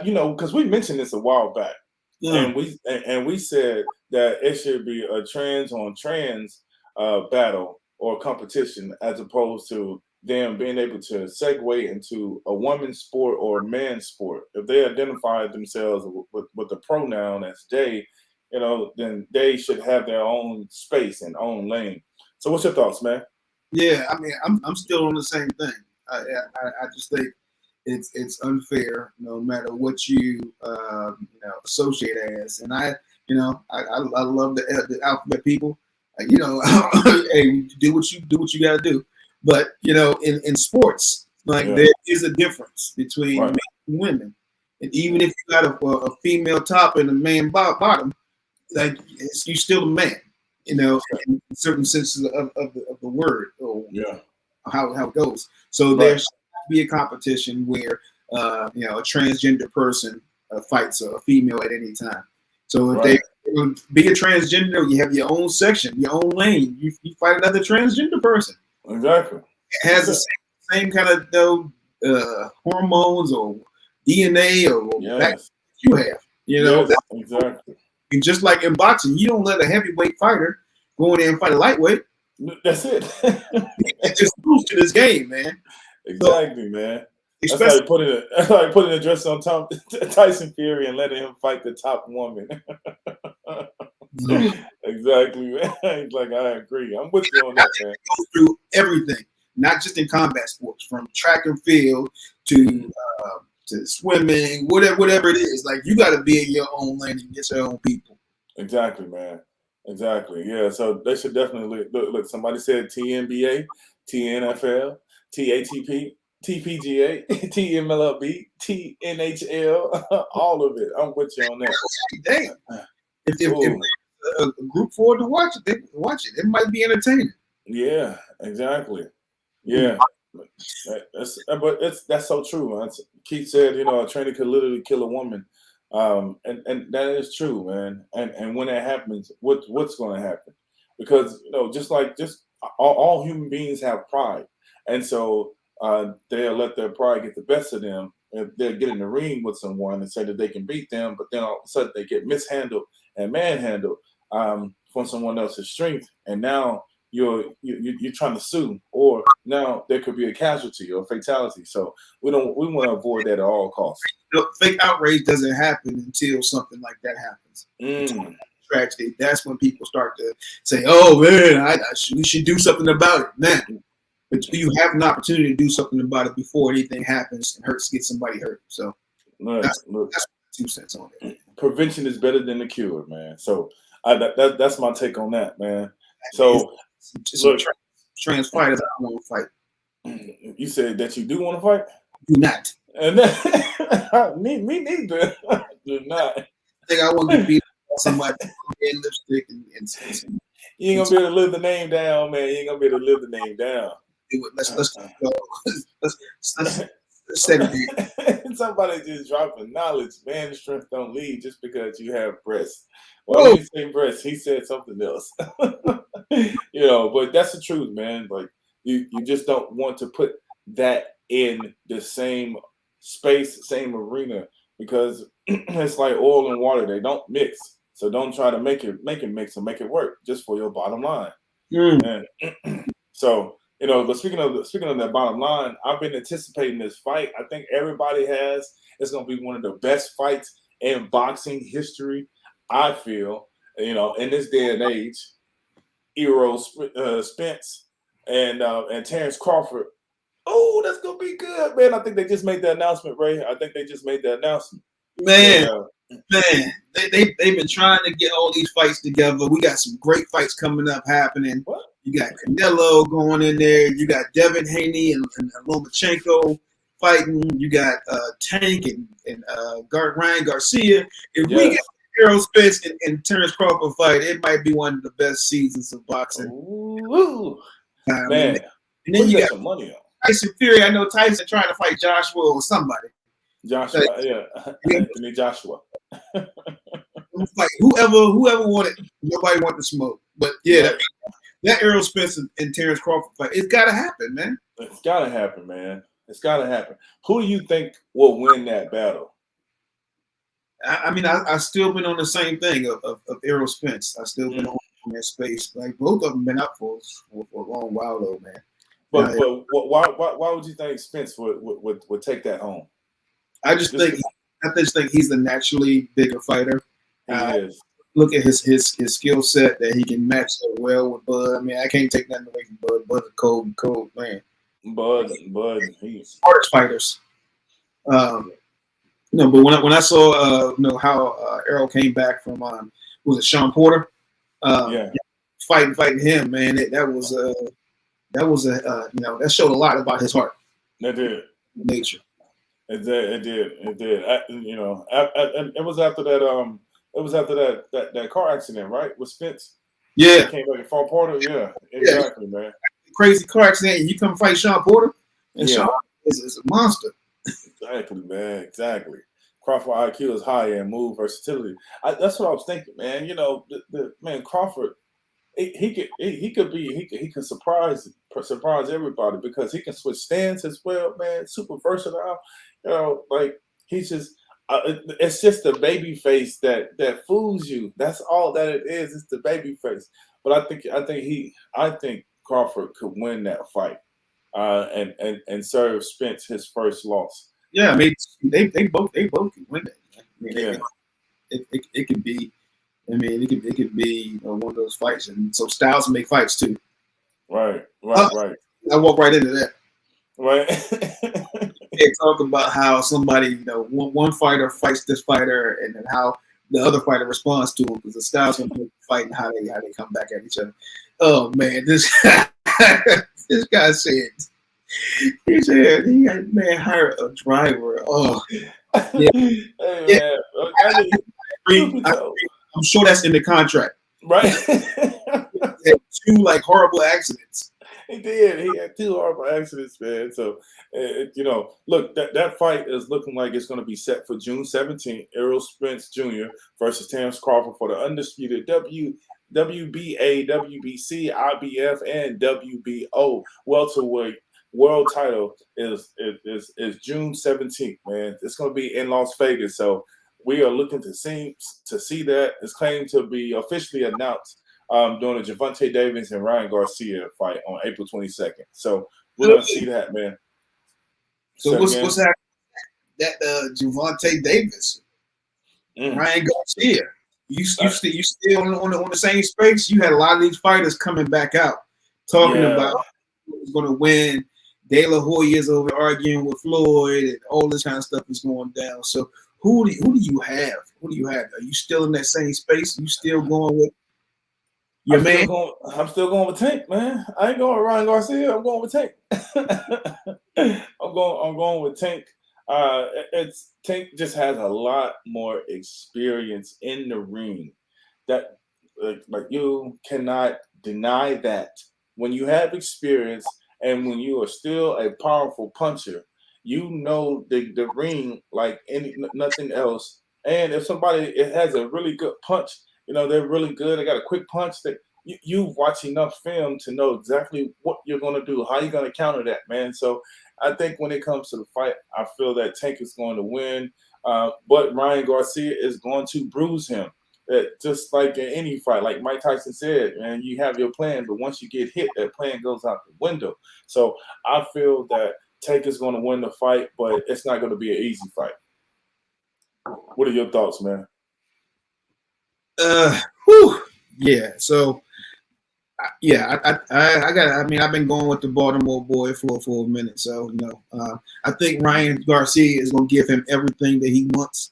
You know, because we mentioned this a while back, and we said that it should be a trans on trans battle or competition, as opposed to them being able to segue into a woman's sport or a man's sport. If they identify themselves with the pronoun as they, you know, then they should have their own space and own lane. So, what's your thoughts, man? Yeah, I mean, I'm still on the same thing. I just think it's unfair, no matter what you associate as. And I love the alphabet people. Hey, do what you got to do. But in sports, there is a difference between men and women. And even if you got a female top and a man bottom, you're still a man. In certain senses of the word. how it goes. So there should be a competition where a transgender person fights a female at any time. So if they be a transgender, you have your own section, your own lane. You fight another transgender person. Exactly. It has the same kind of hormones or DNA or you have. Exactly. And just like in boxing, you don't let a heavyweight fighter go in there and fight a lightweight. That's it. It just moves to this game, man. Exactly, man. That's like putting a dress on Tyson Fury and letting him fight the top woman. Exactly, man. He's like, I agree. I'm with you on that, man. Go through everything, not just in combat sports, from track and field to swimming, whatever it is. Like, you got to be in your own lane and get your own people. Exactly, man. Exactly. Yeah. So they should definitely look. Somebody said TNBA, TNFL, TATP, TPGA, TMLB, TNHL, all of it. I'm with you on that. Damn. If a group forward to watch it, they watch it. It might be entertaining. Yeah, exactly. Yeah. That's so true, man. Keith said, a trainer could literally kill a woman. And that is true, man. And when that happens, what's going to happen? Because just all human beings have pride, and so they'll let their pride get the best of them. If they'll get in the ring with someone and say that they can beat them, but then all of a sudden they get mishandled and manhandled from someone else's strength, and now you're trying to sue, or now there could be a casualty or fatality. So we want to avoid that at all costs. Fake outrage doesn't happen until something like that happens. Tragedy. That's when people start to say, "Oh man, we should do something about it now." But you have an opportunity to do something about it before anything happens and get somebody hurt. So that's 2 cents on it. Prevention is better than the cure, man. So that's my take on that, man. So look, trans fighters, I want to fight. You said that you do want to fight? Do not. And me neither. Do not. I think I want to be somebody in lipstick and you ain't gonna be able to live the name down, man. You ain't gonna be able to live the name down. Let's set it. Somebody just dropping knowledge. Man, strength don't leave just because you have breasts. Well, he say breasts. He said something else. But that's the truth, man. Like you just don't want to put that in the same space, same arena, because it's like oil and water. They don't mix. So don't try to make it mix or make it work just for your bottom line. And so, but speaking of that bottom line, I've been anticipating this fight. I think everybody has. It's going to be one of the best fights in boxing history, I feel, in this day and age. Errol Spence and Terrence Crawford. Oh, that's going to be good, man. I think they just made the announcement, Ray. I think they just made the announcement. Man, they've been trying to get all these fights together. We got some great fights coming up happening. What? You got Canelo going in there. You got Devin Haney and Lomachenko fighting. You got Tank and Ryan Garcia. If we get Errol Spence and Terrence Crawford fight, it might be one of the best seasons of boxing. Ooh, man. And then you got some money on Tyson Fury. I know Tyson trying to fight Joshua or somebody. Joshua, Anthony Joshua. Like whoever wanted, nobody wanted to smoke. But that Errol Spence and Terrence Crawford fight, it's got to happen, man. It's got to happen, man. It's got to happen. Who do you think will win that battle? I still been on the same thing of Errol Spence. I still been on that space. Like both of them been up for a long while though, man. But why would you think Spence would take that home? I just think he's the naturally bigger fighter. He is. Look at his skill set that he can match so well with Bud. I mean, I can't take nothing away from Bud. Bud's a cold man. Bud, he's hardest fighters. But when I saw how Errol came back from was it Sean Porter? Fighting him, man. That showed a lot about his heart. That did. Nature. It did. It was after that. It was after that car accident, right, with Spence. Yeah. He came back and fought Porter. Yeah, exactly, man. crazy car accident and you come fight Sean Porter, and Yeah. Sean is a monster. Exactly, man. Exactly. Crawford IQ is high and move versatility. That's what I was thinking, man. You know, the man Crawford, he could surprise everybody because he can switch stands as well, man. Super versatile. You know, like he's just. It's just the baby face that fools you. That's all that it is. It's the baby face. But I think Crawford could win that fight, and serve Spence his first loss. Yeah, I mean they both can win that. I mean, Yeah. it could be. I mean, it could be one of those fights, and so styles make fights too. Right. I walk right into that. Right. They talk about how somebody, one fighter fights this fighter, and then how the other fighter responds to him because the styles going to fight and how they come back at each other. Oh man, this this guy said he had hire a driver. Oh yeah, Hey, man. I'm sure that's in the contract. Right. He had 2 like horrible accidents. He did. He had 2 horrible accidents, man. So, look, that fight is looking like it's going to be set for June 17th. Errol Spence Jr. versus Terrence Crawford for the undisputed WBA, WBC, IBF, and WBO welterweight world title is June 17th, man. It's going to be in Las Vegas. So we are looking to see that. It's claimed to be officially announced during the Gervonta Davis and Ryan Garcia fight on April 22nd. So we're gonna see that, man. So what's happening? That Gervonta Davis, Ryan Garcia. You still on the same space? You had a lot of these fighters coming back out talking about who's going to win. De La Hoya's over arguing with Floyd, and all this kind of stuff is going down. So who do you have? Who do you have? Are you still in that same space? You still going with your man? I'm still going with Tank, man. I ain't going with Ryan Garcia. I'm going with Tank. I'm going with Tank. Tank just has a lot more experience in the ring. That like you cannot deny that. When you have experience and when you are still a powerful puncher, you know the ring like nothing else. And if somebody has a really good punch, they're really good. They got a quick punch. That you watch enough film to know exactly what you're going to do, how you're going to counter that, man. So I think when it comes to the fight, I feel that Tank is going to win. But Ryan Garcia is going to bruise him. Just like in any fight, like Mike Tyson said, man, you have your plan, but once you get hit, that plan goes out the window. So I feel that Tank is going to win the fight, but it's not going to be an easy fight. What are your thoughts, man? Yeah. So, I've been going with the Baltimore boy for a minute. So, I think Ryan Garcia is going to give him everything that he wants,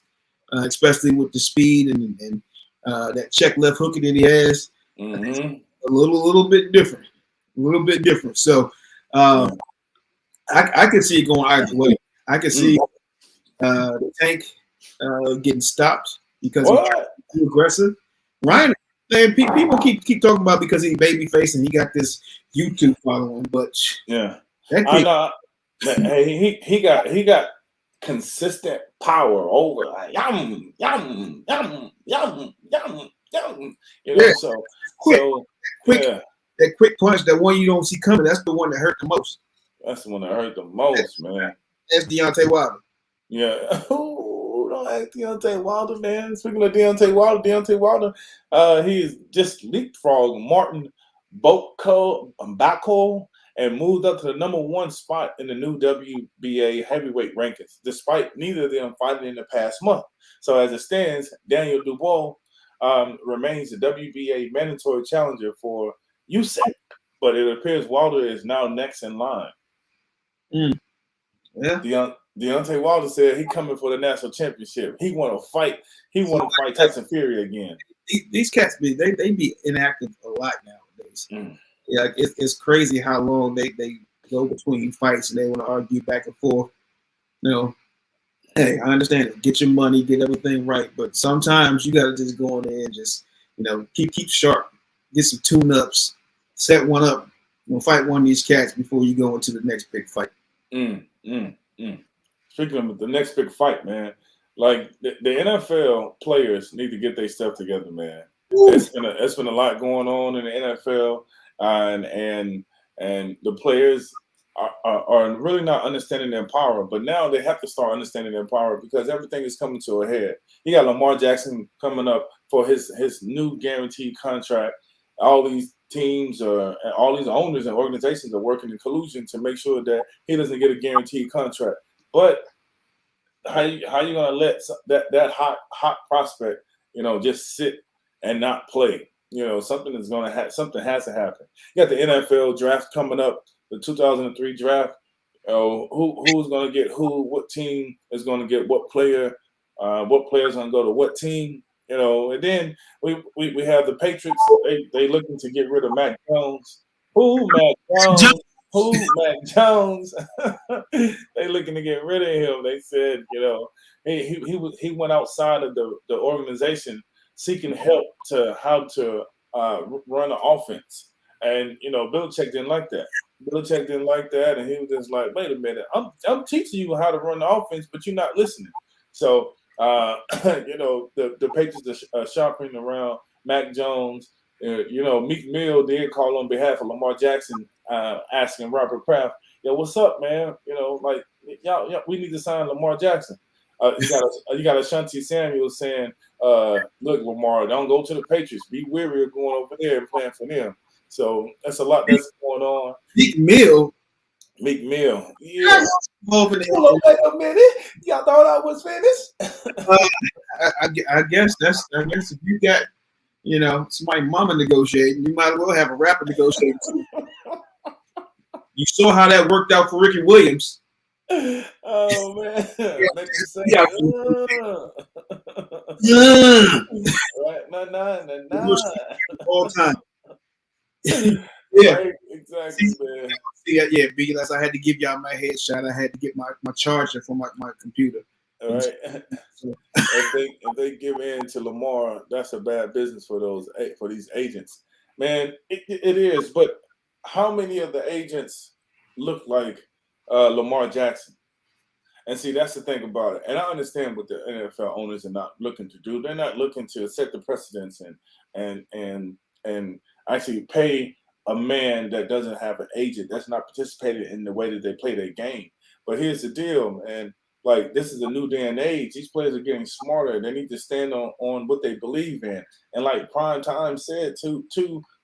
especially with the speed and that check left hooker that he has. Mm-hmm. A little bit different. So, I could see it going either way. I could see the Tank getting stopped because he's too aggressive. Ryan, man, people keep talking about because he's babyface and he got this YouTube following, but I know. Hey, he got consistent power over like, yum. So quick, that quick punch, that one you don't see coming, that's the one that hurt the most. That's the one that hurt the most, man. That's Deontay Wilder. Yeah. Don't ask Deontay Wilder, man. Speaking of Deontay Wilder, he's just leapfrogged Martin Bacol and moved up to the number 1 spot in the new WBA heavyweight rankings, despite neither of them fighting in the past month. So as it stands, Daniel Dubois remains the WBA mandatory challenger for USAC, but it appears Wilder is now next in line. Yeah. Deontay Wilder said he coming for the national championship. He want to fight. He want to fight Tyson Fury again. These cats they be inactive a lot nowadays. Yeah, it's crazy how long they go between fights and they want to argue back and forth. Hey, I understand it. Get your money, get everything right, but sometimes you got to just go in there and just keep sharp, get some tune-ups, set one up, You'll fight one of these cats before you go into the next big fight. Speaking of the next big fight, man, like the NFL players need to get their stuff together, man. It's been a lot going on in the NFL, and the players are really not understanding their power. But now they have to start understanding their power because everything is coming to a head. You got Lamar Jackson coming up for his new guaranteed contract. All these teams all these owners and organizations are working in collusion to make sure that he doesn't get a guaranteed contract. But how you gonna let that hot prospect, just sit and not play? Something has to happen. You got the NFL draft coming up, the 2003 draft. Who's gonna get who? What team is gonna get what player? What player's gonna go to what team? And then we have the Patriots. They looking to get rid of Mac Jones. Who Mac Jones? Who Mac Jones? They looking to get rid of him. They said, he went outside of the organization seeking help to how to run an offense, and Belichick didn't like that. And he was just like, wait a minute, I'm teaching you how to run the offense, but you're not listening. So. The Patriots are shopping around Mac Jones. Meek Mill did call on behalf of Lamar Jackson, asking Robert Kraft, what's up, man? Y'all, we need to sign Lamar Jackson. You got Ashanti Samuel saying, look, Lamar, don't go to the Patriots. Be weary of going over there and playing for them. So that's a lot that's going on. Meek Mill. Yeah. Hold on, wait a minute. Y'all thought I was finished? I guess if you got somebody mama negotiating, you might as well have a rapper negotiating too. You saw how that worked out for Ricky Williams. Oh man. Right, all time. Yeah, right, exactly, man. Yeah, because I had to give y'all my headshot. I had to get my charger for my computer. All right. So, if they give in to Lamar, that's a bad business for these agents, man. It is. But how many of the agents look like Lamar Jackson? And see, that's the thing about it. And I understand what the NFL owners are not looking to do. They're not looking to set the precedence and actually pay a man that doesn't have an agent, that's not participating in the way that they play their game. But here's the deal, man. Like, this is a new day and age. These players are getting smarter. They need to stand on what they believe in. And like Prime Time said to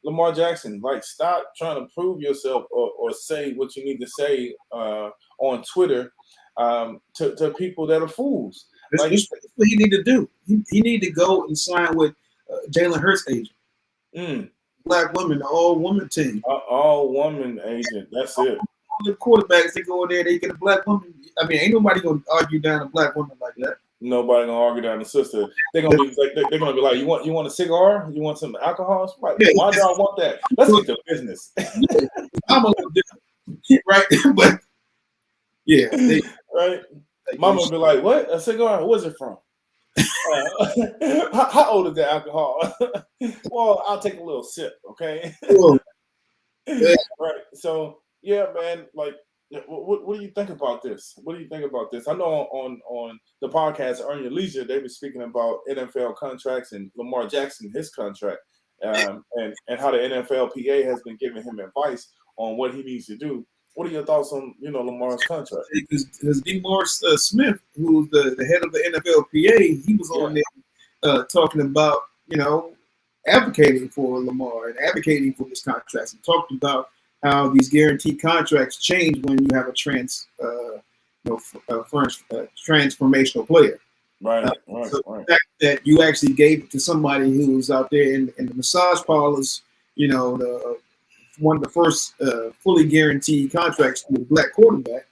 Lamar Jackson, like, stop trying to prove yourself or say what you need to say on Twitter to people that are fools. That's what he need to do. He need to go and sign with Jalen Hurts' agent. Black women, the all-woman team. All-woman agent. That's it. The quarterbacks, they go in there, they get a black woman. I mean, ain't nobody gonna argue down a black woman like that. Nobody gonna argue down the sister. They're gonna be like, they're gonna be like, you want a cigar? You want some alcohol? Right. Yeah, why do I want that? Let's get to business. I'm a little different, right? But yeah, right. Mama would be like, what? A cigar? Where's it from? How old is the alcohol? Well, I'll take a little sip, okay? Yeah. Right. So yeah, man. Like, what do you think about this? What do you think about this? I know on the podcast Earn Your Leisure, they were speaking about NFL contracts and Lamar Jackson, his contract, and how the NFLPA has been giving him advice on what he needs to do. What are your thoughts on Lamar's contract? Because DeMaurice Smith, who's the head of the NFLPA, he was on there talking about advocating for Lamar and advocating for his contracts, and talked about how these guaranteed contracts change when you have a transformational player. Right. So the fact that you actually gave it to somebody who was out there in the massage parlors, one of the first fully guaranteed contracts to a black quarterback.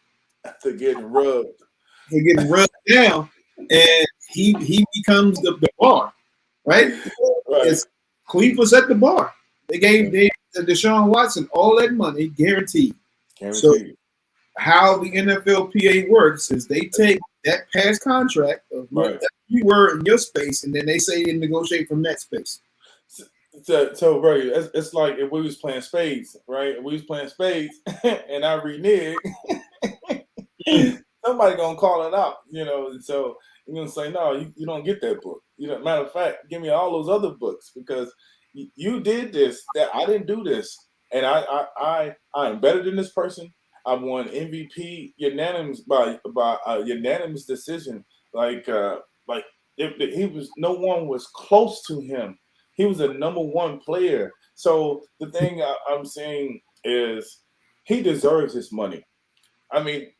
They're getting rubbed. They're getting rubbed down, and he becomes the bar, right? It's Cleveland's at the bar. They gave Deshaun Watson all that money guaranteed. So how the NFLPA works is they take that past contract of what you were in your space, and then they say they negotiate from that space. So bro, it's like if we was playing spades, right? If we was playing spades, and I renege, somebody gonna call it out, And so you're gonna say, no, you don't get that book. Matter of fact, give me all those other books because you did this. That I didn't do this, and I'm better than this person. I won MVP unanimous by a unanimous decision. Like if he was, no one was close to him. He was a number one player. So the thing I'm saying is he deserves his money. I mean,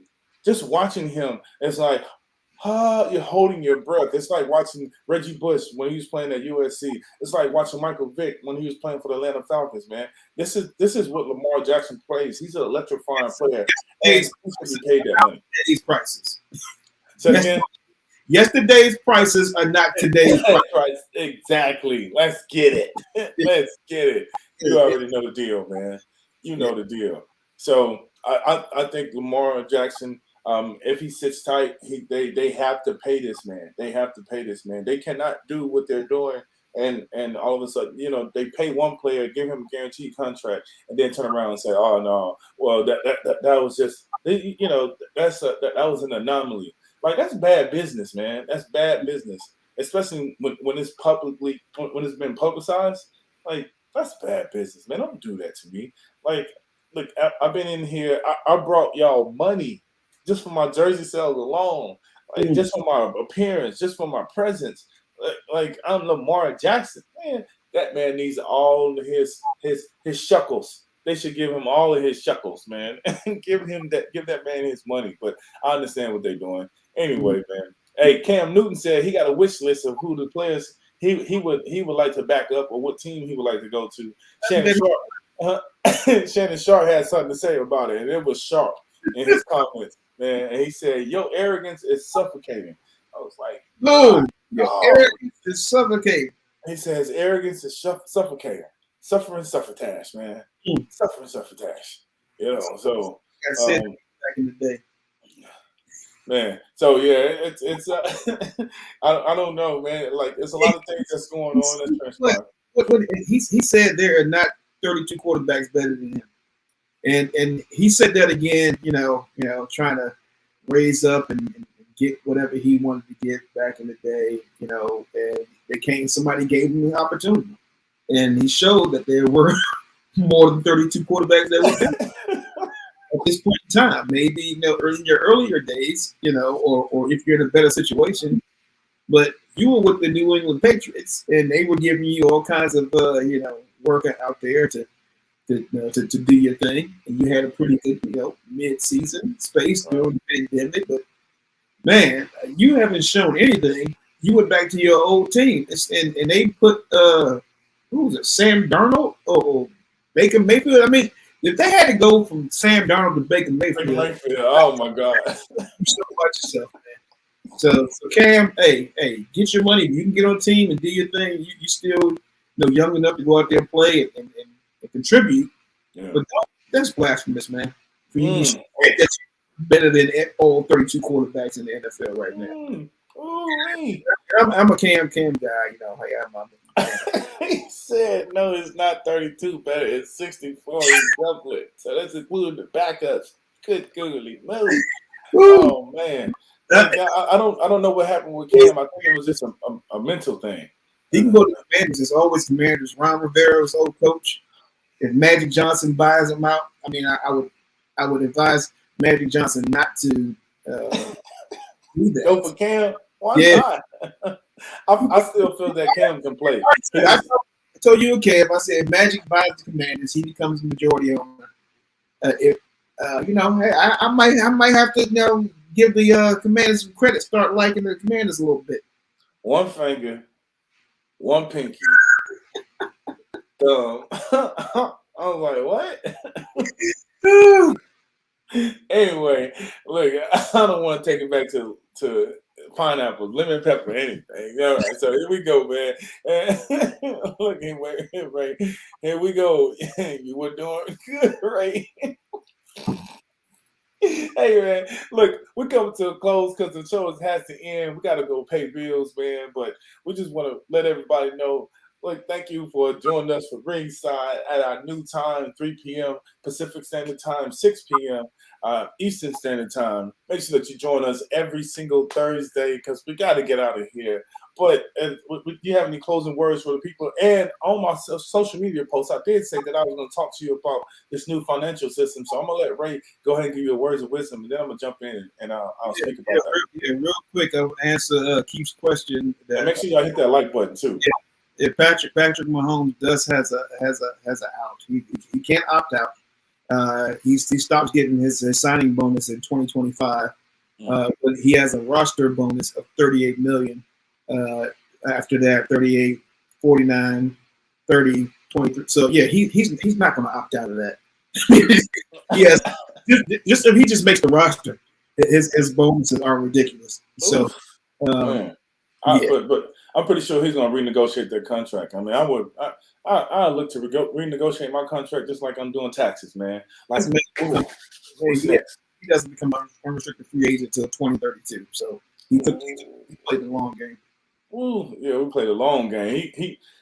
just watching him, it's like, you're holding your breath. It's like watching Reggie Bush when he was playing at USC. It's like watching Michael Vick when he was playing for the Atlanta Falcons, man. This is what Lamar Jackson plays. He's an electrifying player. And he should be paid that money. Today's prices. So again, yesterday's prices are not today's prices. Exactly. Let's get it. Let's get it. You already know the deal, man. You know the deal. So I think Lamar Jackson, if he sits tight, they have to pay this man. They have to pay this man. They cannot do what they're doing, and all of a sudden, they pay one player, give him a guaranteed contract, and then turn around and say, "Oh no, well that was just that was an anomaly." Like that's bad business, man. That's bad business, especially when it's when it's been publicized. Like that's bad business, man. Don't do that to me. Like, look, I've been in here. I brought y'all money just for my jersey sales alone, like just for my appearance, just for my presence. Like I'm Lamar Jackson, man. That man needs all his shekels. They should give him all of his shekels, man, and give that man his money. But I understand what they're doing. Anyway, man. Hey, Cam Newton said he got a wish list of who the players he would like to back up or what team he would like to go to. Shannon Sharp had something to say about it, and it was sharp in his comments, man. And he said, "Your arrogance is suffocating." I was like, "No, your arrogance is suffocating." He says, "Arrogance is suffocating, suffering, suffrage, man, suffering, suffrage." So I said back in the day. Man, so yeah, it's I don't know, man. Like, there's a lot of things that's going on. He said there are not 32 quarterbacks better than him, and he said that again. Trying to raise up and get whatever he wanted to get back in the day. And somebody gave him the opportunity, and he showed that there were more than 32 quarterbacks that were better. At this point in time, maybe in your earlier days, or if you're in a better situation, but you were with the New England Patriots, and they were giving you all kinds of work out there to do your thing, and you had a pretty good mid-season space during the pandemic. But man, you haven't shown anything. You went back to your old team, and they put who was it, Sam Darnold or Baker Mayfield? I mean, if they had to go from Sam Darnold to Baker Mayfield, oh my God, you still watch yourself, man. So Cam, hey, get your money. You can get on team and do your thing. You still young enough to go out there and play and contribute. Yeah. But that's blasphemous, man. For you that's better than all 32 quarterbacks in the NFL right now. I'm a Cam guy. He said, no, it's not 32 better. It's 64. Doublet. So that's including the backups. Good googly moly. Oh man. I don't know what happened with Cam. I think it was just a mental thing. He can go to the Commanders. It's always Commanders. Ron Rivera's old coach. If Magic Johnson buys him out, I mean, I would advise Magic Johnson not to do that. Go for Cam? Why not? I still feel that Cam can play. I told you, Cam. I said Magic buys the Commanders, he becomes the majority owner. Hey, I might have to give the Commanders some credit. Start liking the Commanders a little bit. One finger, one pinky. I was like, what? Anyway, look, I don't want to take it back to pineapple, lemon pepper, anything. All right, so here we go, man. Look, here we go. You were doing good, right? Hey, man, look, we're coming to a close because the show has to end. We got to go pay bills, man, but we just want to let everybody know Look, thank you for joining us for Ringside at our new time, 3 p.m. Pacific Standard Time, 6 p.m. Eastern Standard Time. Make sure that you join us every single Thursday because we got to get out of here. But do you have any closing words for the people? And on my social media posts, I did say that I was going to talk to you about this new financial system. So I'm going to let Ray go ahead and give you a words of wisdom, and then I'm going to jump in and I'll speak about that. Real quick, I'll answer Keith's question. And make sure y'all hit that like button too. If Patrick Mahomes has an out, he can't opt out. He stops getting his signing bonus in 2025, but he has a roster bonus of $38 million. After that, 38, 49, 30, 23. So yeah, he's not going to opt out of that. Yes, just if he just makes the roster, his bonuses are ridiculous. So, but I'm pretty sure he's going to renegotiate that contract. I mean, I look to renegotiate my contract just like I'm doing taxes, man. Like, he doesn't become an unrestricted free agent until 2032. So he played the long game. Ooh, yeah, we played a long game.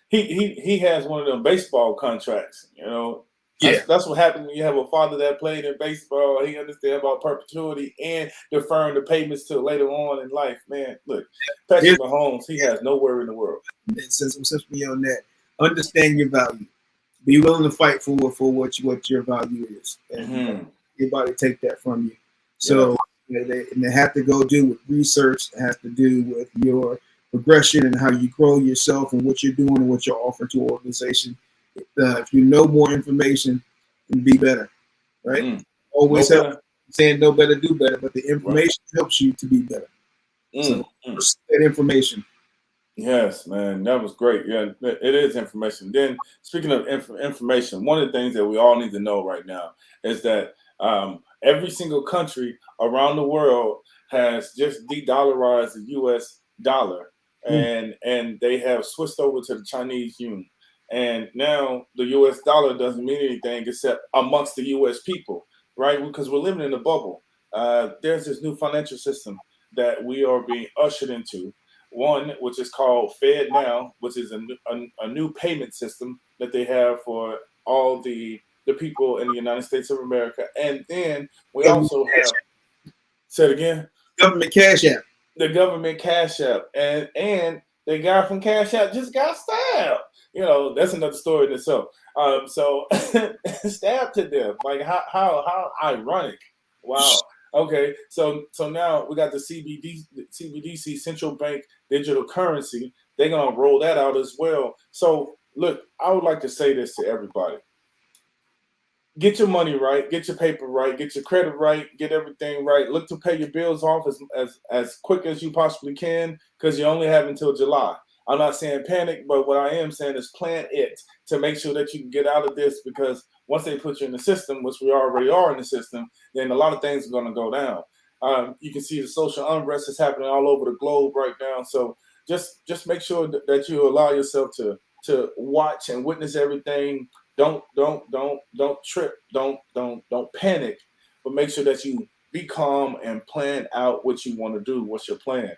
He has one of them baseball contracts, you know. That's what happens when you have a father that played in baseball. He understands about perpetuity and deferring the payments till later on in life. Man, look, Patrick Mahomes, he has no worry in the world. Since we on that, understand your value. Be willing to fight for what your value is, and anybody take that from you. So they have to go do with research. It has to do with your progression and how you grow yourself and what you're doing and what you're offering to an organization. If you know more information, then be better, right? Always saying know better, do better, but the information helps you to be better. So that information. Yes, man, that was great. Yeah, it is information. Then speaking of information, one of the things that we all need to know right now is that every single country around the world has just de-dollarized the U.S. dollar, and they have switched over to the Chinese yuan. And now the U.S. dollar doesn't mean anything except amongst the U.S. people, right? Because we're living in a bubble. There's this new financial system that we are being ushered into. One, which is called Fed Now, which is a new payment system that they have for all the people in the United States of America. And then we also have, say it again? Government Cash App. The government Cash App. And the guy from Cash App just got stabbed. You know, that's another story in itself. So stabbed to death. Like how ironic. Wow. Okay. So now we got the CBDC, Central Bank Digital Currency. They're gonna roll that out as well. So look, I would like to say this to everybody. Get your money right, get your paper right, get your credit right, get everything right. Look to pay your bills off as quick as you possibly can, because you only have until July. I'm not saying panic, but what I am saying is plan it to make sure that you can get out of this, because once they put you in the system, which we already are in the system, then a lot of things are going to go down. You can see the social unrest is happening all over the globe right now. So just make sure that you allow yourself to watch and witness everything. Don't trip. Don't panic, but make sure that you be calm and plan out what you want to do. What's your plan?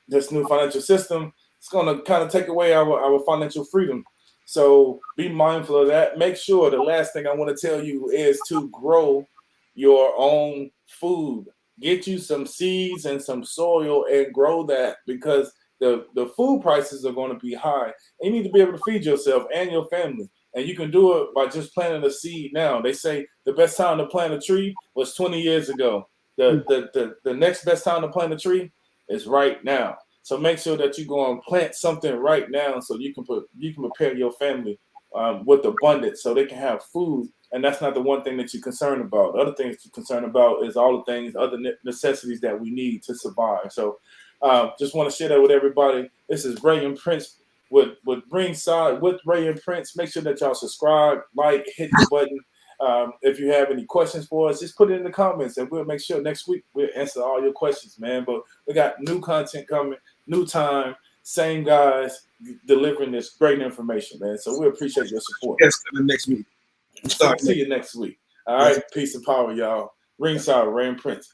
This new financial system, it's going to kind of take away our financial freedom. So be mindful of that. Make sure the last thing I want to tell you is to grow your own food. Get you some seeds and some soil and grow that, because the food prices are going to be high. And you need to be able to feed yourself and your family. And you can do it by just planting a seed now. They say the best time to plant a tree was 20 years ago. The next best time to plant a tree is right now. So make sure that you go and plant something right now, so you can prepare your family with abundance, so they can have food. And that's not the one thing that you're concerned about. The other things you're concerned about is all the things, other necessities that we need to survive. So just want to share that with everybody. This is Ray and Prince with Ringside with Ray and Prince. Make sure that y'all subscribe, like, hit the button. If you have any questions for us, just put it in the comments, and we'll make sure next week we'll answer all your questions, man. But we got new content coming, new time, same guys delivering this great information, man. So we appreciate your support. Yes, next week. See you next week. All right, peace and power, y'all. Ringside, Ray and Prince.